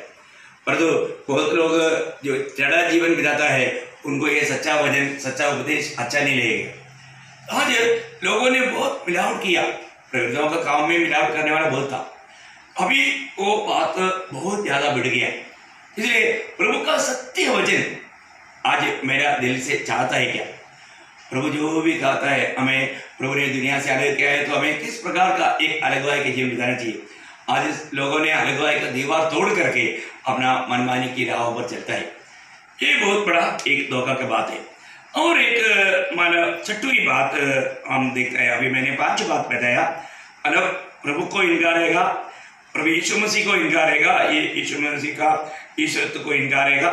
परंतु बहुत लोग जो टेढ़ा जीवन बिताता है उनको ये सच्चा वचन, सच्चा उपदेश अच्छा नहीं लगेगा। आज लोगों ने बहुत मिलावट किया, प्रवक्ताओं का काम में मिलावट करने वाला बहुत था, अभी वो बात बहुत ज्यादा बढ़ गया। इसलिए प्रभु का सत्य वचन आज मेरा दिल से चाहता है क्या, प्रभु जो भी कहता है, हमें प्रभु ने दुनिया से अलग किया है तो हमें किस प्रकार का एक अलगवाई के जीवन बिताना चाहिए। आज लोगों ने अलगवाई का दीवार तोड़ करके अपना मनमानी की राह पर चलता है, ये बहुत बड़ा एक धोखा की बात है। और एक माना छठवीं बात हम देखते हैं, अभी मैंने 5 बात बताया, मतलब प्रभु को इनकारेगा, प्रभु यीशु मसीह को इनकारेगा, ये यीशु मसीह का ईश्वरत्व को इनकारेगा,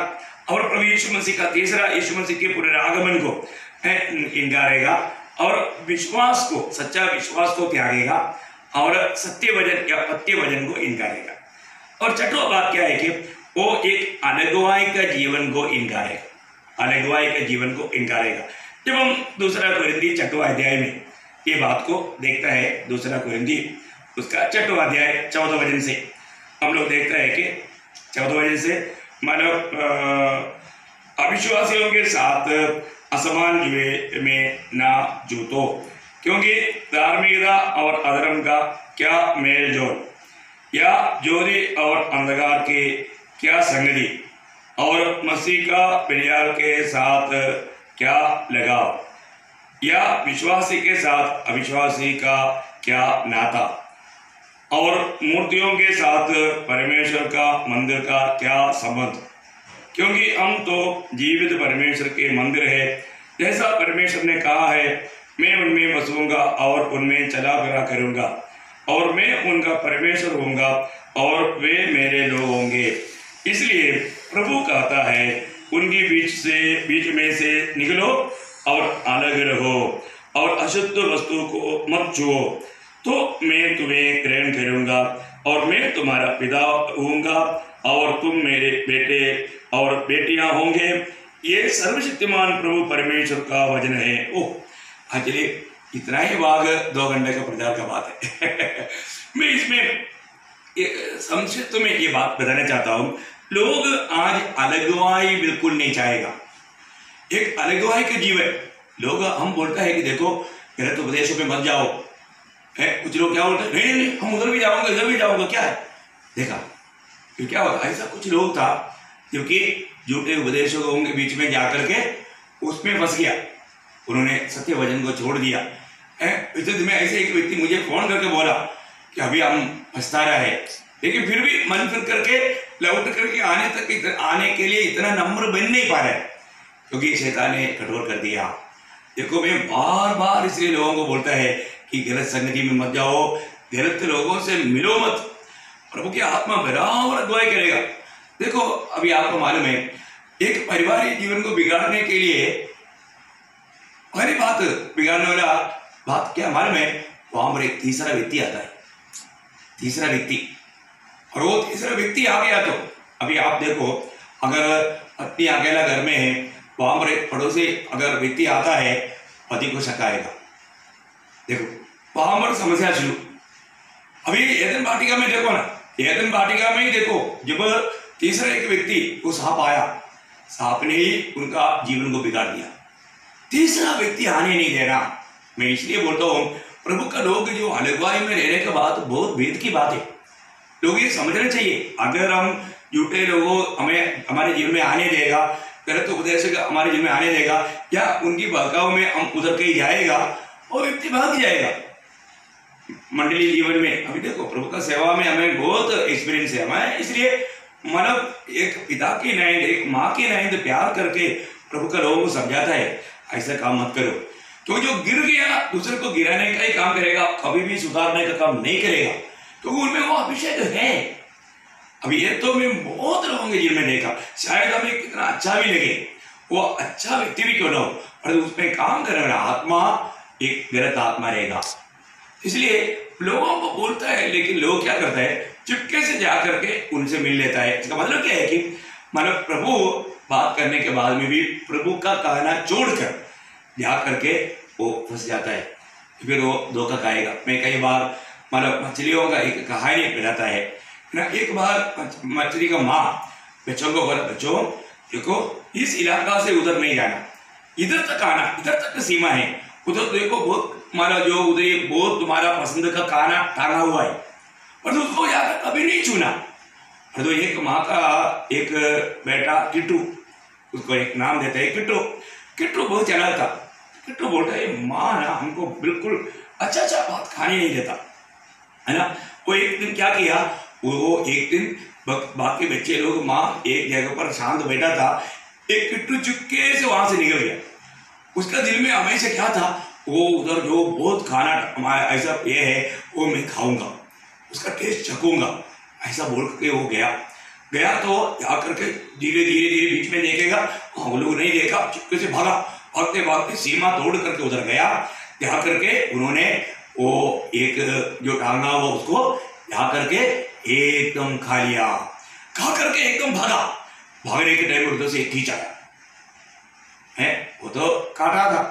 और प्रभु यीशु मसीह का तीसरा यीशु मसीह के पुनरागमन को इनकारेगा, और विश्वास को, सच्चा विश्वास को त्यागेगा, और सत्य वचन या पत्य वचन को इनकारेगा। और छठवां बात क्या है कि वो एक अलगवाई का जीवन को इनकारेगा, अलगवाई के जीवन को इनकारेगा। जब हम 2 कोरिन्थी 6वां अध्याय में ये बात को देखता है, 2 कोरिन्थी उसका 6वां अध्याय 14 वचन से हम लोग देखते हैं कि 14 वचन से मतलब अविश्वासियों के साथ असमान जुए में ना जूतो, क्योंकि धार्मिकता और अधर्म का क्या मेल जोल, या ज्योति और अंधकार के क्या संगति, और मसीह का बलियाल के साथ क्या लगाव, या विश्वासी के साथ अविश्वासी का क्या नाता, और मूर्तियों के साथ परमेश्वर का मंदिर का क्या संबंध, क्योंकि हम तो जीवित परमेश्वर के मंदिर है, जैसा परमेश्वर ने कहा है, मैं उनमें बसूंगा और उनमें चला फिरा करूंगा, और मैं उनका परमेश्वर होऊंगा और वे मेरे लोग होंगे। इसलिए प्रभु कहता है, उनकी बीच में से निकलो और अलग रहो, और अशुद्ध वस्तु को मत छुओ, तो मैं तुम्हें ग्रहण करूंगा, और मैं तुम्हारा पिता होऊंगा, और तुम मेरे बेटे और बेटियां होंगे। ये सर्वशक्तिमान प्रभु परमेश्वर का वचन है। ओह एक्चुअली इतना ही भाग 2 घंटे का प्रचार का बात है। मैं इसमें संक्षिप्त में ये बात बताना चाहता हूँ, लोग आज अलगवाई बिल्कुल नहीं चाहेगा, एक अलगवाई के जीवन। लोग हम बोलता है कि देखो गलत उपदेशों में मत जाओ है, कुछ लोग क्या बोलते हैं, नहीं नहीं हम उधर भी जाऊंगा इधर भी जाऊंगा, क्या है देखा फिर क्या होता। ऐसा कुछ लोग था क्योंकि झूठे उपदेशों के बीच में जाकर के उसमें फंस गया, उन्होंने सत्य वचन को छोड़ दिया है। में ऐसे एक व्यक्ति मुझे फोन करके बोला कि अभी हम फंसता रहा है, लेकिन फिर भी मन फिर करके लौट करके आने के लिए इतना नम्र बन नहीं पा रहा है, क्योंकि शैतान ने कठोर कर दिया। देखो मैं बार बार इसलिए लोगों को बोलता है कि गलत संगति में मत जाओ, गलत लोगों से मिलो मत, प्रभु की आत्मा बराबर अगुवाई करेगा। देखो अभी आपको मालूम है, एक पारिवारिक जीवन को बिगाड़ने के लिए पहली बात बिगाड़ने वाला बात क्या मालूम है, वहां पर एक तीसरा व्यक्ति आता है, तीसरा व्यक्ति, और वो तीसरा व्यक्ति आ गया तो अभी आप देखो, अगर पत्नी अकेला घर में है, वहां पर एक पड़ोसी अगर व्यक्ति आता है, पति को शक आएगा। देखो वहां पर समस्या शुरू। अभी एदन वाटिका में देखो ना, एदन वाटिका में ही देखो, जब तीसरा एक व्यक्ति को सांप आया, सांप ने ही उनका जीवन को बिगाड़ दिया। तीसरा व्यक्ति आने नहीं देना। मैं इसलिए बोलता हूँ, प्रभु का लोग जो अलगवाई में रहने का बात बहुत भेद की बात है, लोग ये समझना चाहिए। अगर हम झूठे लोगों हमें हमारे जीवन में आने देगा, गलत उपदेश हमारे जीवन में आने देगा, या उनकी बहकाव में हम उधर कहीं जाएगा, वो व्यक्ति भाग जाएगा। मंडली जीवन में अभी देखो, प्रभु का सेवा में हमें बहुत एक्सपीरियंस है हमें, इसलिए मतलब एक पिता की नींद, एक माँ की नींद प्यार करके प्रभु का लोगों को समझाता है, ऐसा काम मत करो। क्योंकि जो गिर गया दूसरे को गिराने का ही काम करेगा, कभी भी सुधारने का काम नहीं करेगा, क्योंकि उनमें वो अभिषेक है। अभी ये तो मैं बहुत लोगों के जीवन में देखा, शायद हमें कितना अच्छा भी लगे, वो अच्छा व्यक्ति भी क्यों ना हो, पर उसमें काम करने वाला आत्मा एक गलत आत्मा रहेगा। इसलिए लोगों को बोलता है, लेकिन लोग क्या करता है, चुपके से जाकर के उनसे मिल लेता है। इसका मतलब क्या है कि मतलब प्रभु बात करने के बाद में भी प्रभु का कहना छोड़कर जा करके वो फंस जाता है, फिर वो धोखा खाएगा। मैं कई बार मतलब मछलियों का एक कहानी बताता है ना। एक बार मछली का माँ बच्चों को बोला, बच्चों देखो इस इलाका से उधर नहीं जाना, इधर तक आना, इधर तक सीमा है, उधर देखो बहुत हमारा जो उधर बहुत तुम्हारा पसंद का खाना टांगा हुआ है, पर उसको यार कभी नहीं छूना। तो एक माँ का एक बेटा किट्टू, उसको एक नाम देते हैं किट्टू। किट्टू बहुत चालाक था। किट्टू बोलता है माँ ना हमको बिल्कुल अच्छा बात खाने नहीं देता है ना। वो एक दिन क्या किया, वो एक दिन बाकी बच्चे लोग, माँ एक जगह पर शांत बैठा था, एक किट्टू चुपके से वहां से निकल गया। उसका दिल में हमेशा क्या था, वो उधर जो बहुत खाना हमारा ऐसा ये है वो मैं खाऊंगा, उसका टेस्ट चखूंगा, ऐसा बोल के वो गया तो जाकर के धीरे धीरे बीच में देखेगा, वो लोग नहीं देखा, चुपके से भागते सीमा तोड़ करके उधर गया। जा करके उन्होंने वो एक जो टांगा हुआ उसको जा करके एकदम खा लिया। खा करके एकदम भागने के टाइम उधर से एक खींचा है, वो तो काटा था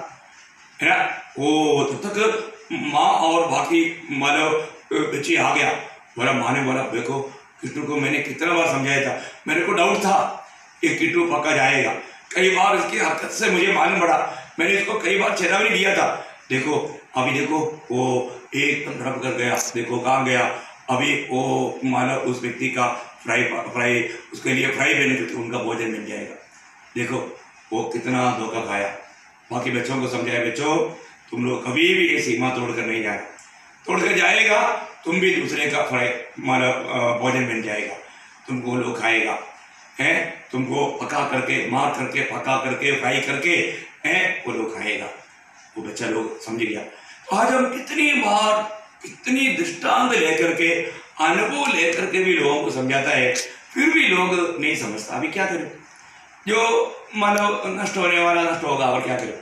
है ना। वो तब तक माँ और बाकी मानव बच्चे आ गया। बोला माँ ने बोला देखो किट्टू को मैंने कितना बार समझाया था, मेरे को डाउट था कि किट्टू पक्का जाएगा, कई बार इसकी हरकत से मुझे मालूम पड़ा, मैंने इसको कई बार चेतावनी दिया था। देखो अभी देखो वो एकदम धड़प कर गया, देखो कहाँ गया। अभी वो मानव उस व्यक्ति का फ्राई उसके लिए फ्राई बने करके उनका भोजन मिल जाएगा। देखो वो कितना धोखा खाया। बाकी बच्चों को समझाया, बच्चों तुम लोग कभी भी ये सीमा तोड़कर नहीं जाए, तोड़कर जाएगा तुम भी दूसरे का फ्राई मानव भोजन बन जाएगा, तुमको लोग खाएगा है, तुमको पका करके मार करके पका करके फ्राई करके है वो लोग खाएगा। वो बच्चा लोग समझ गया। तो आज हम कितनी बार कितनी दृष्टांत लेकर के अनुभव लेकर के भी लोगों को समझाता है, फिर भी लोग नहीं समझता। अभी क्या करें, जो मानव नष्ट होने वाला नष्ट होगा और क्या करें।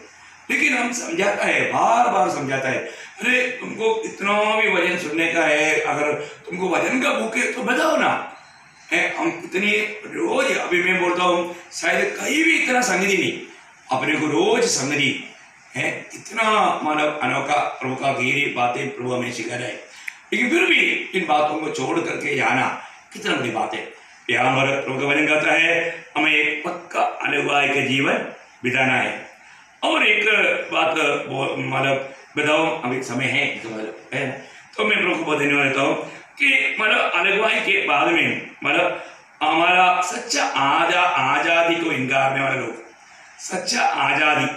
लेकिन हम समझाता है, बार बार समझाता है, अरे तुमको इतना भी वजन सुनने का है, अगर तुमको वजन का भूख है तो बताओ ना है। हम इतनी रोज, अभी मैं बोलता हूँ शायद कहीं भी इतना संगति नहीं, अपने को रोज संगति है, इतना मानव अनोखा प्रभु का गहरी बातें प्रभु हमें सिखा रहे हैं। लेकिन फिर भी इन बातों को छोड़ करके जाना कितना बड़ी बात है। यहाँ पर प्रभु का वचन कहता है हमें एक पक्का अनुवाय के जीवन बिताना है। और एक बात मतलब बताओ, अभी समय है तो मैं प्रभु को बहुत धन्यवाद देता हूँ कि मतलब अनुवाय के बाद में मतलब हमारा सच्चा आजादी को इनकार करने वाले लोग, सच्चा आजादी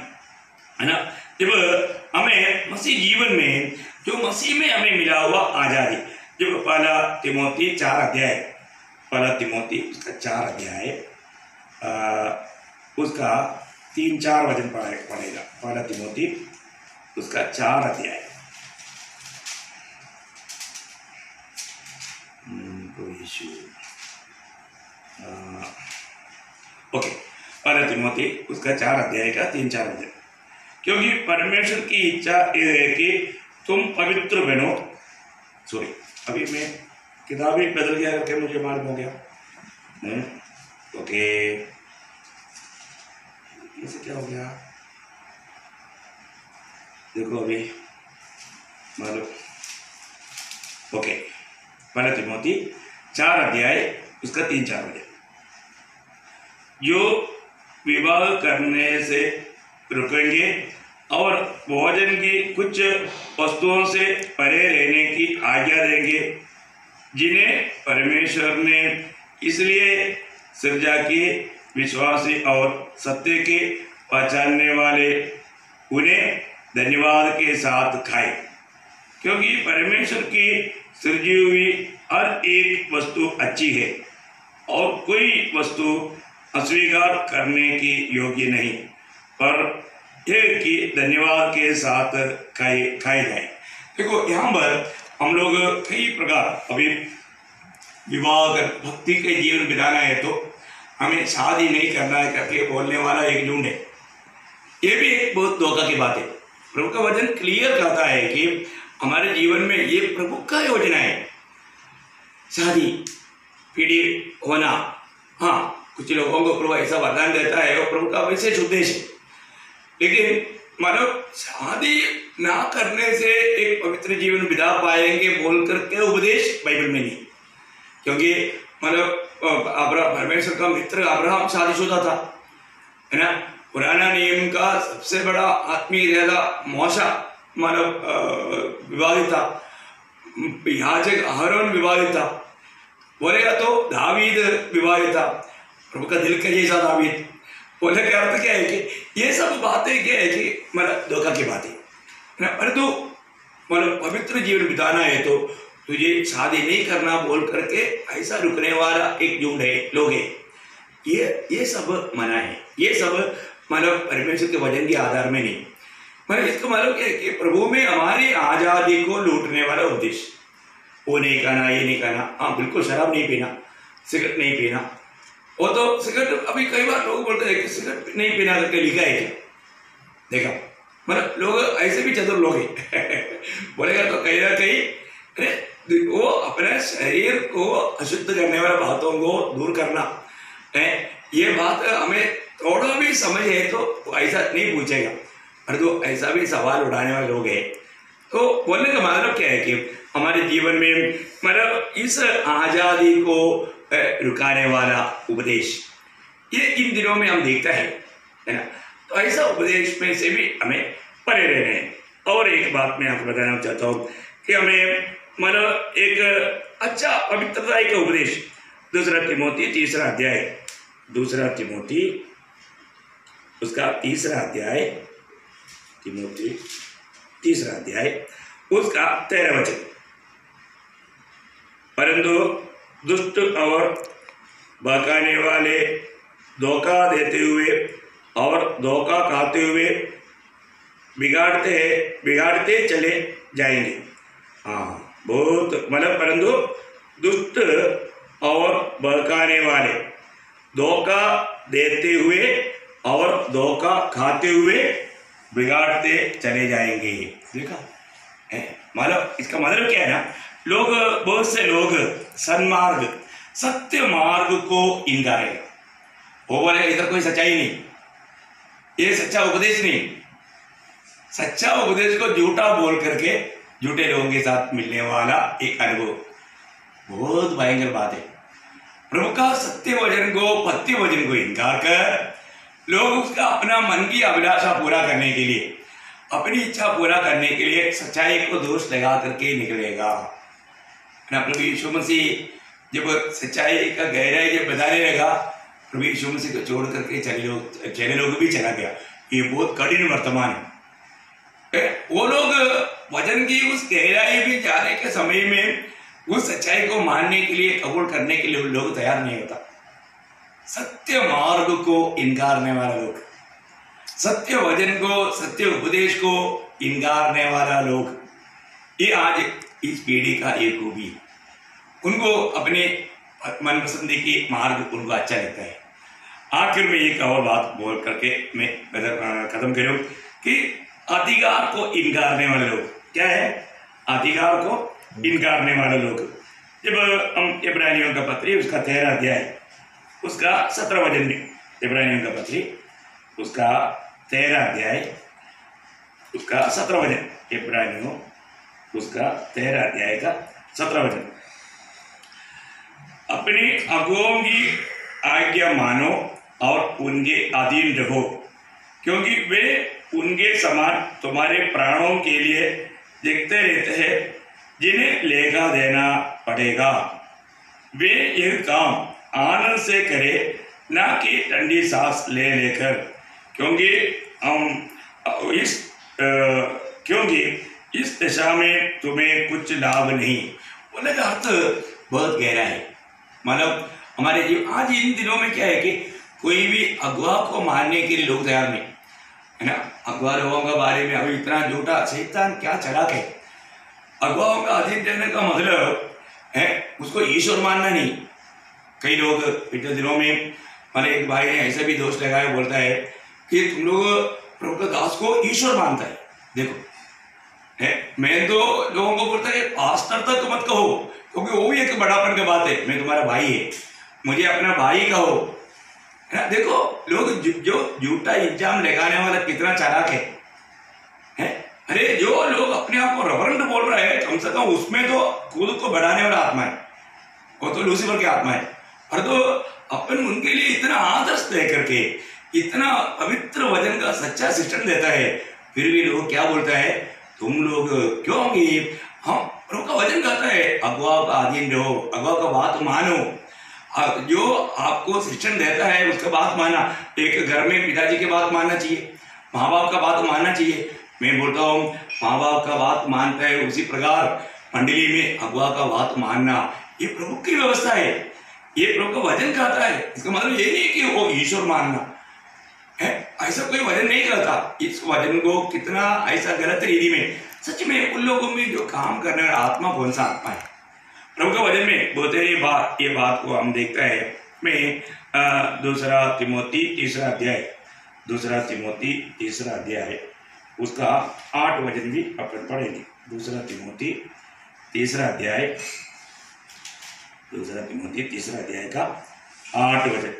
है ना, जब हमें मसीह जीवन में जो मसीह में हमें मिला हुआ आजादी, जब पहला तिमोथी 4 अध्याय, पहला तिमोथी उसका 4 अध्याय उसका 3-4 वचन पढ़ेगा। पहला तिमोथी उसका 4 अध्याय। ओके, पहला तिमोथी उसका 4 अध्याय का 3-4 वचन। क्योंकि परमेश्वर की इच्छा ये है कि तुम पवित्र बनो। सॉरी, अभी मैं किताब ही बदल गया करके मुझे मालूम हो गया। ओके, इसे क्या हो गया देखो अभी मालूम। ओके, पहला तिमोथी 4 अध्याय उसका 3-4 वचन। जो विवाह करने से रुकेंगे और भोजन की कुछ वस्तुओं से परे रहने की आज्ञा देंगे, जिन्हें परमेश्वर ने इसलिए सृजा किए विश्वासी और सत्य के पहचानने वाले उन्हें धन्यवाद के साथ खाए। क्योंकि परमेश्वर की सृजी हुई हर एक वस्तु अच्छी है और कोई वस्तु अस्वीकार करने की योग्य नहीं, पर यह कि धन्यवाद के साथ खाए जाए। देखो यहाँ पर हम लोग कई प्रकार, अभी विवाह कर भक्ति के जीवन बिताना है तो हमें शादी नहीं करना है करके बोलने वाला एक झुंड है। ये भी एक बहुत धोखा की बात है। प्रभु का वचन क्लियर कहता है कि हमारे जीवन में ये प्रभु का योजना है, शादी पीढ़ी होना। हाँ, कुछ लोगों को प्रभु ऐसा वरदान देता है और प्रभु का विशेष उद्देश्य, लेकिन मतलब शादी ना करने से एक पवित्र जीवन बिता पाएंगे बोल करके उपदेश बाइबल में नहीं, क्योंकि मतलब परमेश्वर का मित्र अब्राहम शादीशुदा था, है ना। पुराना नियम का सबसे बड़ा आत्मीय दादा मौसा मतलब विवाहित था, याजक अहरोन विवाहित था, बोलेगा तो दावीद विवाहित था, प्रभु का दिल का जैसा दावीद। बोले का अर्थ क्या है कि ये सब बातें क्या है कि मतलब धोखा की बातें, परंतु मतलब पवित्र जीवन बिताना है तो तुझे शादी नहीं करना बोल करके ऐसा रुकने वाला एक झूठ है, लोग है, ये सब मना है, ये सब मतलब परमेश्वर के वचन के आधार में नहीं। मतलब इसका मतलब क्या है कि प्रभु में हमारी आजादी को लूटने वाला उपदेश, वो नहीं खाना, ये नहीं खाना, हाँ बिल्कुल शराब नहीं पीना, सिगरेट नहीं पीना, वो तो सिगरेट अभी कई बार लोग बोलते हैं कि सिगरेट नहीं पीना करके लिखा है क्या, देखा मतलब लोग ऐसे भी चतुर लोग हैं बोलेगा तो कहीं ना कहीं अरे वो अपने शरीर को अशुद्ध करने वाले बातों को दूर करना है, ये बात हमें थोड़ा भी समझ है तो ऐसा नहीं पूछेगा, और तो ऐसा भी सवाल उठाने वाले लोग हैं। तो बोलने का मतलब क्या है कि हमारे जीवन में मतलब इस आजादी को रुकाने वाला उपदेश ये इन दिनों में हम देखते हैं, है ना। तो ऐसा उपदेश में से भी हमें परे रहने हैं। और एक बात मैं आपको बताना चाहता हूँ कि हमें मतलब एक अच्छा पवित्रता का उपदेश, दूसरा तिमोथी उसका तीसरा अध्याय उसका 13 वचन, परंतु दुष्ट और बहकाने वाले धोखा देते हुए और धोखा खाते हुए बिगाड़ते चले जाएंगे। हाँ बहुत मतलब, परंतु दुष्ट और बहकाने वाले धोखा देते हुए और धोखा खाते हुए बिगाड़ते चले जाएंगे। देखा मतलब इसका मतलब क्या है ना, लोग बहुत से लोग सन्मार्ग सत्य मार्ग को इनकारेगा, वो बोले इधर कोई सच्चाई नहीं, ये सच्चा उपदेश नहीं, सच्चा उपदेश को झूठा बोल करके झूठे लोगों के साथ मिलने वाला एक अनुभव, बहुत भयंकर बात है। प्रभु का सत्य वचन को पत्य वचन को इनकार कर लोग उसका अपना मन की अभिलाषा पूरा करने के लिए, अपनी इच्छा पूरा करने के लिए सच्चाई को दोष लगा करके निकलेगा ना। प्रभु यीशु मसीह जब सच्चाई का गहराई जब बताने लगा, प्रभु यीशु मसीह को छोड़ करके चले लोग भी चला गया। ये बहुत कठिन वर्तमान है। वो लोग वचन की उस गहराई में जाने के समय में उस सच्चाई को मानने के लिए, कबूल करने के लिए लोग तैयार नहीं होता। सत्य मार्ग को इनकारने वाला लोग, सत्य वचन को, सत्य उपदेश को इनकारने वाला लोग, ये आज इस पीढ़ी का एक खूबी है। उनको अपने मनपसंद की मार्ग उनको अच्छा लगता है। आखिर में एक और बात बोल करके मैं खत्म करूं कि अधिकार को इनकारने वाले लोग क्या है, अधिकार को इनकारने वाले लोग। जब हम इब्रानियों का पत्री उसका 13 अध्याय उसका 17 वचन में, इब्रानियों का पत्री उसका 13 अध्याय उसका 17 वचन, इब्रानियों उसका 13 अध्याय का 17 वचन, अपने अगुओं की आज्ञा मानो और उनके अधीन रहो, क्योंकि वे उनके समान तुम्हारे प्राणों के लिए देखते रहते हैं, जिन्हें लेखा देना पड़ेगा। वे यह काम आनंद से करे, ना कि ठंडी सांस ले लेकर, क्योंकि इस दिशा में तुम्हें कुछ लाभ नहीं। बोले का अर्थ बहुत गहरा है। मतलब हमारे जीवन आज इन दिनों में क्या है कि कोई भी अगुआ को मारने के लिए लोग तैयार नहीं, है ना। अगुआ लोगों के बारे में अभी इतना झूठा शैतान क्या चला के, अगुआओं का अधीन रहने का मतलब है उसको ईश्वर मानना नहीं। कई लोग पिछले दिनों में हमारे एक भाई ने ऐसे भी दोष लगाया, बोलता है कि तुम लोग प्रभु का दास को ईश्वर मानता है। देखो है, मैं तो लोगों को बोलता है पास्टर तक मत कहो, क्योंकि वो भी एक बड़ापन की बात है। मैं तुम्हारा भाई है, मुझे अपना भाई कहो, है ना। देखो लोग जो झूठा इल्जाम लगाने वाला कितना चालाक है, है। अरे जो लोग अपने आप को रेवरेंड बोल रहे हैं, कम से कम उसमें तो खुद को बढ़ाने वाला आत्मा है, वो तो लूसीफर की आत्मा है। और तो अपन उनके लिए इतना आदर्श दे करके इतना पवित्र वचन का सच्चा शिक्षण देता है, फिर भी लोग क्या बोलता है, तुम लोग क्योंकि हम प्रभु का वचन कहता है अगुआ का अधीन रहो, अगुआ का बात मानो, जो आपको शिक्षण देता है उसका बात माना। एक घर में पिताजी की बात मानना चाहिए, माँ बाप का बात मानना चाहिए। मैं बोलता हूँ माँ बाप का बात मानता है, उसी प्रकार मंडली में अगुआ का बात मानना, ये प्रभु की व्यवस्था है, ये प्रभु का वचन कहता है। इसका मतलब ये नहीं कि वो ईश्वर मानना है, ऐसा कोई वचन नहीं कहता। इस वचन को कितना ऐसा गलत रीति में, सच में उन लोगों में जो काम करने वाला आत्मा कौन सा आत्मा है। प्रभु का वचन में बोलते हैं ये बात को हम देखता है। मैं दूसरा तिमोथी तीसरा अध्याय उसका 8 वचन भी अपन पढ़ेंगे। दूसरा तिमोथी तीसरा अध्याय का 8 वचन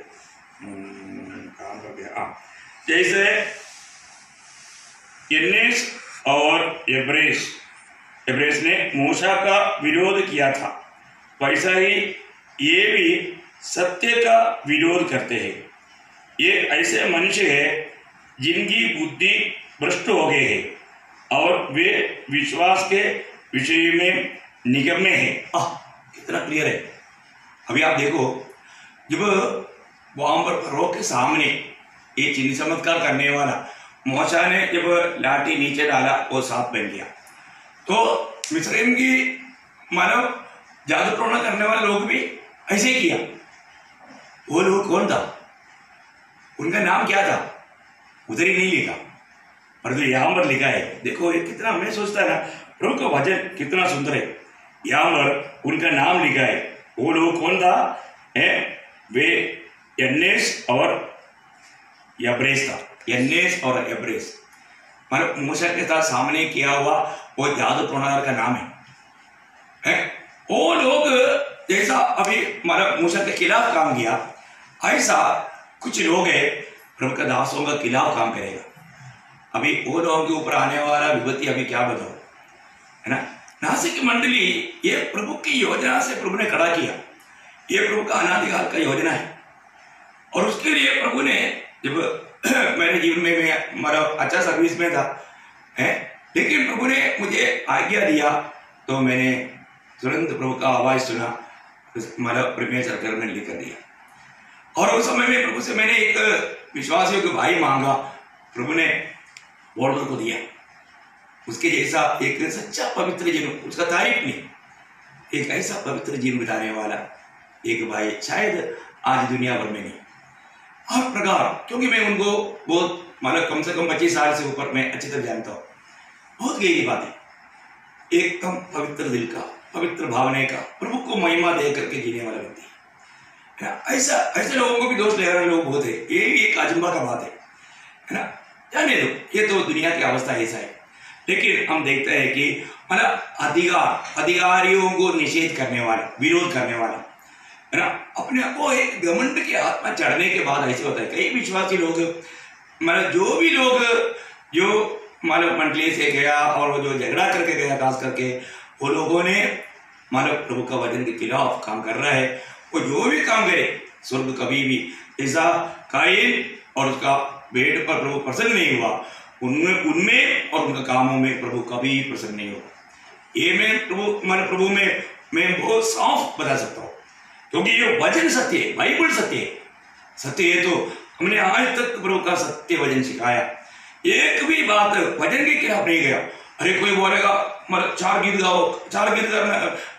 काम कर गया। जैसे यन्नेस और यब्रेस ने मूसा का विरोध किया था, वैसा ही ये भी सत्य का विरोध करते हैं। ये ऐसे मनुष्य हैं जिनकी बुद्धि भ्रष्ट हो गई है और वे विश्वास के विषय में निगम्य है। कितना क्लियर है। अभी आप देखो, जब वहां पर फरो के सामने ये चिन्ह चमत्कार करने वाला मूसा ने जब लाठी नीचे डाला, वो सांप बन गया। तो मिस्रैम की मानव जादू टोना करने वाले लोग भी ऐसे किया। वो लोग कौन था, उनका नाम क्या था, उधर ही नहीं लिखा, पर तो यहाँ पर लिखा है। देखो ये कितना, मैं सोचता है ना, प्रभु का वचन कितना सुंदर है। यहाँ पर उनका नाम लिखा है। वो लोग कौन था, वे यन्नेस और यब्रेस था। यन्नेस और यब्रेस मतलब मूसा के साथ सामने किया हुआ वो जादू टोनार का नाम है। वो लोग जैसा अभी मतलब मूसा के खिलाफ काम किया, ऐसा कुछ लोग है प्रभु का दासों का खिलाफ काम करेगा। अभी वो लोगों के ऊपर आने वाला विपत्ति अभी क्या बताओ, है ना। नासिक मंडली ये प्रभु की योजना से प्रभु ने खड़ा किया। ये प्रभु का अनादिकाल का योजना है और उसके लिए प्रभु ने, जब मेरे जीवन में मैं हमारा अच्छा सर्विस में था है, लेकिन प्रभु ने मुझे आज्ञा दिया तो मैंने तुरंत प्रभु का आवाज सुना, हमारा प्रीमियर सर्कल में लिख कर दिया। और उस समय में प्रभु से मैंने एक विश्वासियों के भाई मांगा, प्रभु ने वॉर्डर को दिया। उसके जैसा एक सच्चा पवित्र जीवन, उसका तारीफ नहीं, एक ऐसा पवित्र जीवन बिताने वाला एक भाई शायद आज दुनिया भर में नहीं। हर प्रकार, क्योंकि मैं उनको बहुत मतलब कम से कम 25 साल से ऊपर मैं अच्छी तरह जानता हूँ। बहुत गहरी बात है, एकदम पवित्र दिल का, पवित्र भावना का, प्रभु को महिमा दे करके जीने वाला व्यक्ति है ना। ऐसे लोगों को भी दोष ले रहे लोग बहुत है, ये भी एक अजंबा का बात है ना। जाने दो, ये तो दुनिया की अवस्था ऐसा है। लेकिन हम देखते हैं कि मतलब अधिकारियों को निषेध करने वाला, विरोध करने वाला है ना, अपने को एक घमंड की आत्मा चढ़ने के बाद ऐसे होता है। कई विश्वासी लोग मतलब जो भी लोग जो मतलब मंडली से गया और वो जो झगड़ा करके गया, खास करके वो लोगों ने मतलब प्रभु का वचन के खिलाफ काम कर रहा है। वो जो भी काम करे, स्वर्ग कभी भी ऐसा कायन और उसका भेंट पर प्रभु प्रसन्न नहीं हुआ, उनमें और उनके कामों में प्रभु कभी प्रसन्न नहीं होगा। ये मैं प्रभु में मैं बहुत साफ बता सकता हूँ, क्योंकि ये वचन सत्य है, बाइबल सत्य है। सत्य है तो हमने आज तक प्रभु का सत्य वचन सिखाया, एक भी बात वचन के खिलाफ नहीं गया। अरे कोई बोलेगा मतलब 4 गीत गाओ, 4 गीत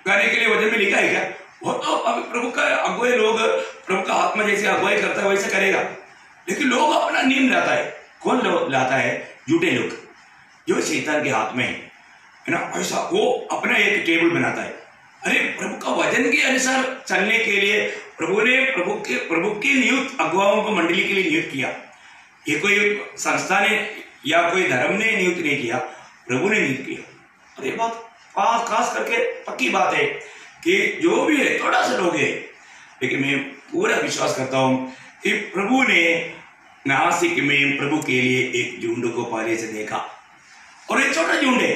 गाने के लिए वचन में लिखा है क्या? वो तो अब प्रभु का अगुवाई लोग, प्रभु का आत्मा जैसे अगुवाई करता है वैसे करेगा। लेकिन लोग अपना नीम लाता है। कौन लाता है? झूठे लोग जो शैतान के हाथ में है ना, ऐसा वो अपना एक टेबल बनाता है। अरे प्रभु का वचन के अनुसार चलने के लिए प्रभु ने प्रभु की नियुक्त अगुवाओं को मंडली के लिए नियुक्त किया। ये कोई संस्था ने या कोई धर्म ने नियुक्त नहीं किया, प्रभु ने नियुक्त किया। और ये बात खास करके पक्की बात है कि जो भी है थोड़ा सा लोग है, लेकिन मैं पूरा विश्वास करता हूं कि प्रभु ने नासिक में प्रभु के लिए एक झुंड को पहले से देखा और ये छोटा झुंड है,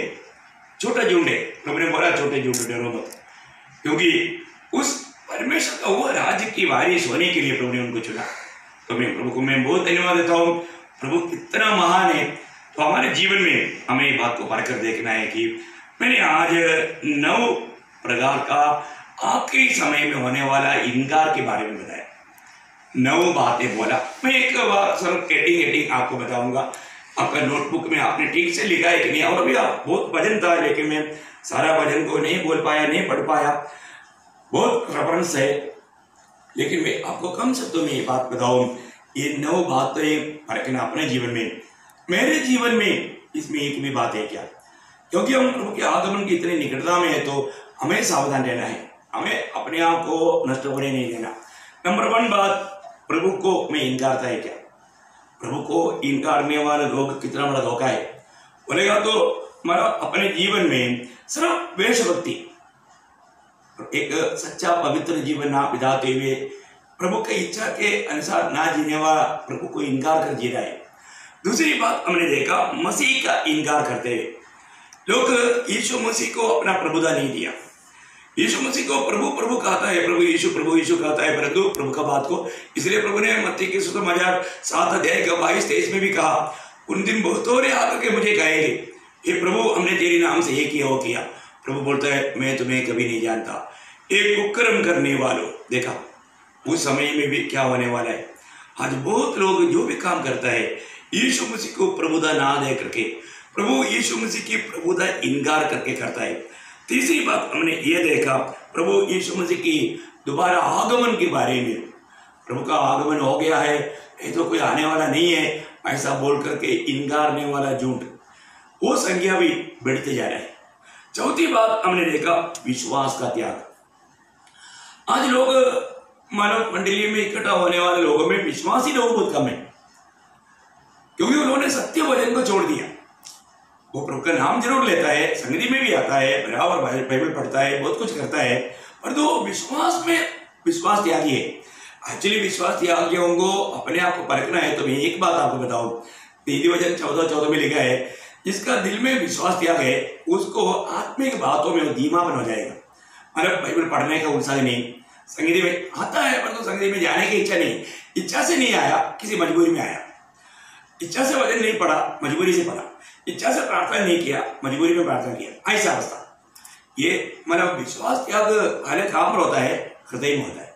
छोटा झुंड है। प्रभु ने बोला छोटे झुंड डरो मत, क्योंकि उस परमेश्वर का वो राज्य की वारिस होने के लिए प्रभु ने उनको चुना। तो मैं प्रभु को बहुत धन्यवाद देता हूँ। प्रभु कितना महान है। तो हमारे जीवन में हमें ये बात को पढ़कर देखना है कि मैंने आज 9 प्रकार का आखिरी समय में होने वाला इनकार के बारे में बताया, 9 बातें बोला। मैं एक बार सब एडिंग आपको बताऊंगा। आपका नोटबुक में आपने ठीक से लिखा है कि नहीं? और अभी आप बहुत वजन था, लेकिन मैं सारा वजन को नहीं बोल पाया, नहीं पढ़ पाया, बहुत रेफरेंस है, लेकिन मैं आपको कम शब्दों में ये बात बताऊं। ये 9 बातें रखना अपने जीवन में, मेरे जीवन में इसमें एक भी बात है क्या? क्योंकि हम प्रभु के आगमन की इतनी निकटता में है, तो हमें सावधान रहना है, हमें अपने आप को नष्ट होने नहीं देना। नंबर 1 बात, प्रभु को मैं इनकार था है क्या? प्रभु को इनकार करने वाला लोग कितना बड़ा धोखा है बोलेगा तो हमारा अपने जीवन में सिर्फ वेशभक्ति, एक सच्चा पवित्र जीवन ना बिताते हुए, प्रभु की इच्छा के अनुसार ना जीने वाला प्रभु को इनकार कर जी रहा है। दूसरी बात हमने देखा, मसीह का इनकार करते हुए लोग यीशु मसीह को अपना प्रभुता नहीं दिया। यीशु मसीह को प्रभु प्रभु कहता है, प्रभु यीशु कहता है, परंतु प्रभु का बात को, इसलिए प्रभु ने मत्ती के सुसमाचार 7 अध्याय का 22-23 में भी कहा, उन दिन बहुत थोड़े आकर के मुझे कहेंगे, हे प्रभु हमने तेरे नाम से ये किया वो किया। प्रभु बोलता है मैं तुम्हें कभी नहीं जानता, एक कुकर्म करने वालों। देखा उस समय में भी क्या होने वाला है। आज बहुत लोग जो भी काम करता है यीशु मसीह को प्रभुता ना दे करके, प्रभु यीशु मसीह की प्रभुता इनकार करके करता है। तीसरी बात हमने ये देखा, प्रभु यीशु मसीह की दोबारा आगमन के बारे में, प्रभु का आगमन हो गया है, ये तो कोई आने वाला नहीं है, ऐसा बोल करके इनकार करने वाला झूठ, वो संख्या भी बढ़ते जा रहा है। चौथी बात हमने देखा, विश्वास का त्याग। आज लोग मानव मंडली में इकट्ठा होने वाले लोगों में विश्वासी लोग बहुत कम है, क्योंकि उन्होंने सत्य वचन को छोड़ दिया। वो प्रभु का नाम जरूर लेता है, संगति में भी आता है, बराबर बाइबल पढ़ता है, बहुत कुछ करता है, पर तो विश्वास में विश्वास त्यागी है। एक्चुअली विश्वास त्यागियों को अपने आप को परखना है। तो मैं एक बात आपको बताऊं, नीति वचन 14:14 में लिखा है, जिसका दिल में विश्वास त्याग है उसको आत्मिक बातों में धीमापन हो जाएगा। मतलब बाइबल पढ़ने का उत्साह नहीं, संगति में आता है पर तो संगति में जाने की इच्छा नहीं, इच्छा से नहीं आया, किसी मजबूरी में आया। इच्छा से वचन नहीं पढ़ा, मजबूरी से पढ़ा, इच्छा से प्रार्थना नहीं किया, मजबूरी में प्रार्थना किया, ऐसा अवस्था। ये मतलब विश्वास त्याग पहले काम पर होता है, हृदय में होता है,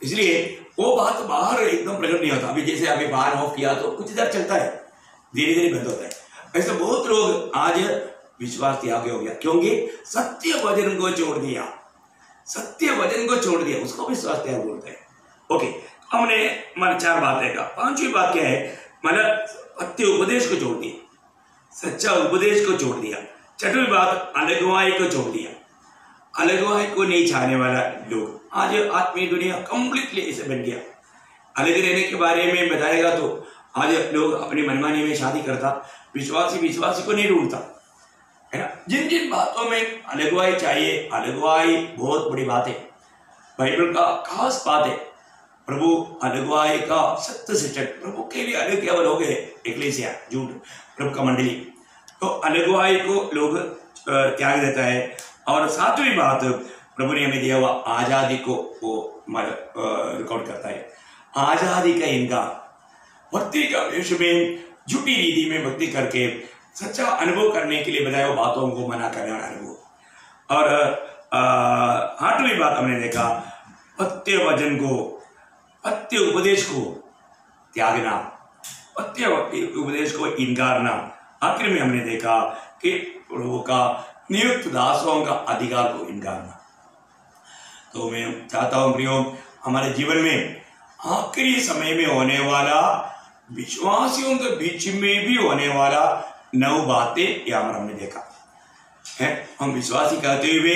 इसलिए वो बात बाहर एकदम प्रकट नहीं होता। अभी जैसे अभी बाहर ऑफ किया तो कुछ देर चलता है, धीरे धीरे बंद होता है। ऐसे बहुत लोग आज विश्वास त्याग हो गया, क्योंकि सत्य वचन को छोड़ दिया, सत्य वचन को छोड़ दिया, उसको विश्वास त्याग बोलते हैं। ओके, हमने हमारे 4 बातें का। 5वीं बात क्या है? मतलब सत्य उपदेश को छोड़ दिया, सच्चा उपदेश को छोड़ दिया। 6वीं बात, अलगवाई को छोड़ दिया, अलगवाई को नहीं चाहने वाला लोग। आज आत्मीय दुनिया कंप्लीटली ऐसे बन गया। अलग रहने के बारे में बताएगा तो आज लोग अपनी मनमानी में शादी करता, विश्वासी को नहीं ढूंढता है ना। जिन जिन बातों में अलगवाई चाहिए, अलगवाई बहुत बड़ी बात है, बाइबल का खास बात है। प्रभु अलगवाई का सत्य शिक्षक, प्रभु के लिए अलग केवल हो गए एक्लेसिया, झूठ, प्रभु का मंडली, तो अलगवाई को लोग त्याग देता है। और 7वीं बात, प्रभु ने हमें दिया हुआ आजादी को वो रिकॉर्ड करता है। आजादी का इनकार, भक्ति का वेश में झूठी रीति में भक्ति करके सच्चा अनुभव करने के लिए बताए हुए बातों को मना करने वाला अनुभव। और 8वीं बात हमने देखा, सत्य वचन को, सत्य उपदेश को त्यागना, सत्य उपदेश को इनकारना। आखिर में हमने देखा कि प्रभु का नियुक्त दासों का अधिकार को इनकारना। तो मैं चाहता हूं प्रियो, हमारे जीवन में आखिरी समय में होने वाला, विश्वासियों के बीच में भी होने वाला 9 बातें यहाँ पर हमने देखा है। हम विश्वासी कहते हुए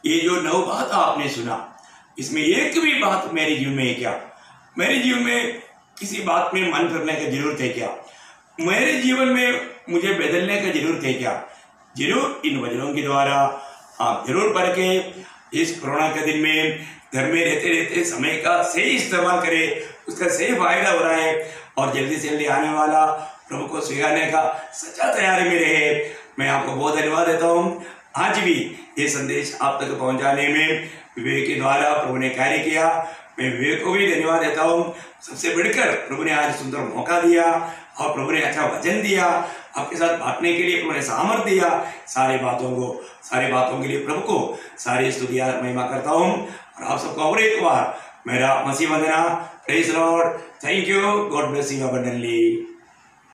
ये जो 9 बात आपने सुना, इसमें एक भी बात मेरे जीवन में है क्या? मेरे जीवन में किसी बात में मन करने की जरूरत है क्या? मेरे जीवन में मुझे बदलने की जरूरत है क्या? जरूर इन वचनों के द्वारा आप जरूर पढ़ के इस कोरोना के दिन में घर में रहते रहते समय का सही इस्तेमाल करें, उसका सही फायदा हो रहा है। और जल्दी से जल्दी आने वाला प्रभु को स्वीकारने का सच्चा तैयारी में रहे। मैं आपको बहुत धन्यवाद देता हूँ। आज भी ये संदेश आप तक पहुंचाने में विवेक के द्वारा प्रभु ने कार्य किया। मैं विवेक को भी धन्यवाद देता हूँ। सबसे बढ़कर प्रभु ने आज सुंदर मौका दिया और प्रभु ने अच्छा वचन दिया, आपके साथ बांटने के लिए प्रभु ने सामर्थ दिया। सारी बातों के लिए प्रभु को सारी स्तुतियां महिमा करता हूँ। और आप सबको और एक बार मेरा मसीह वंदना। Praise Lord. Thank you. God bless you abundantly.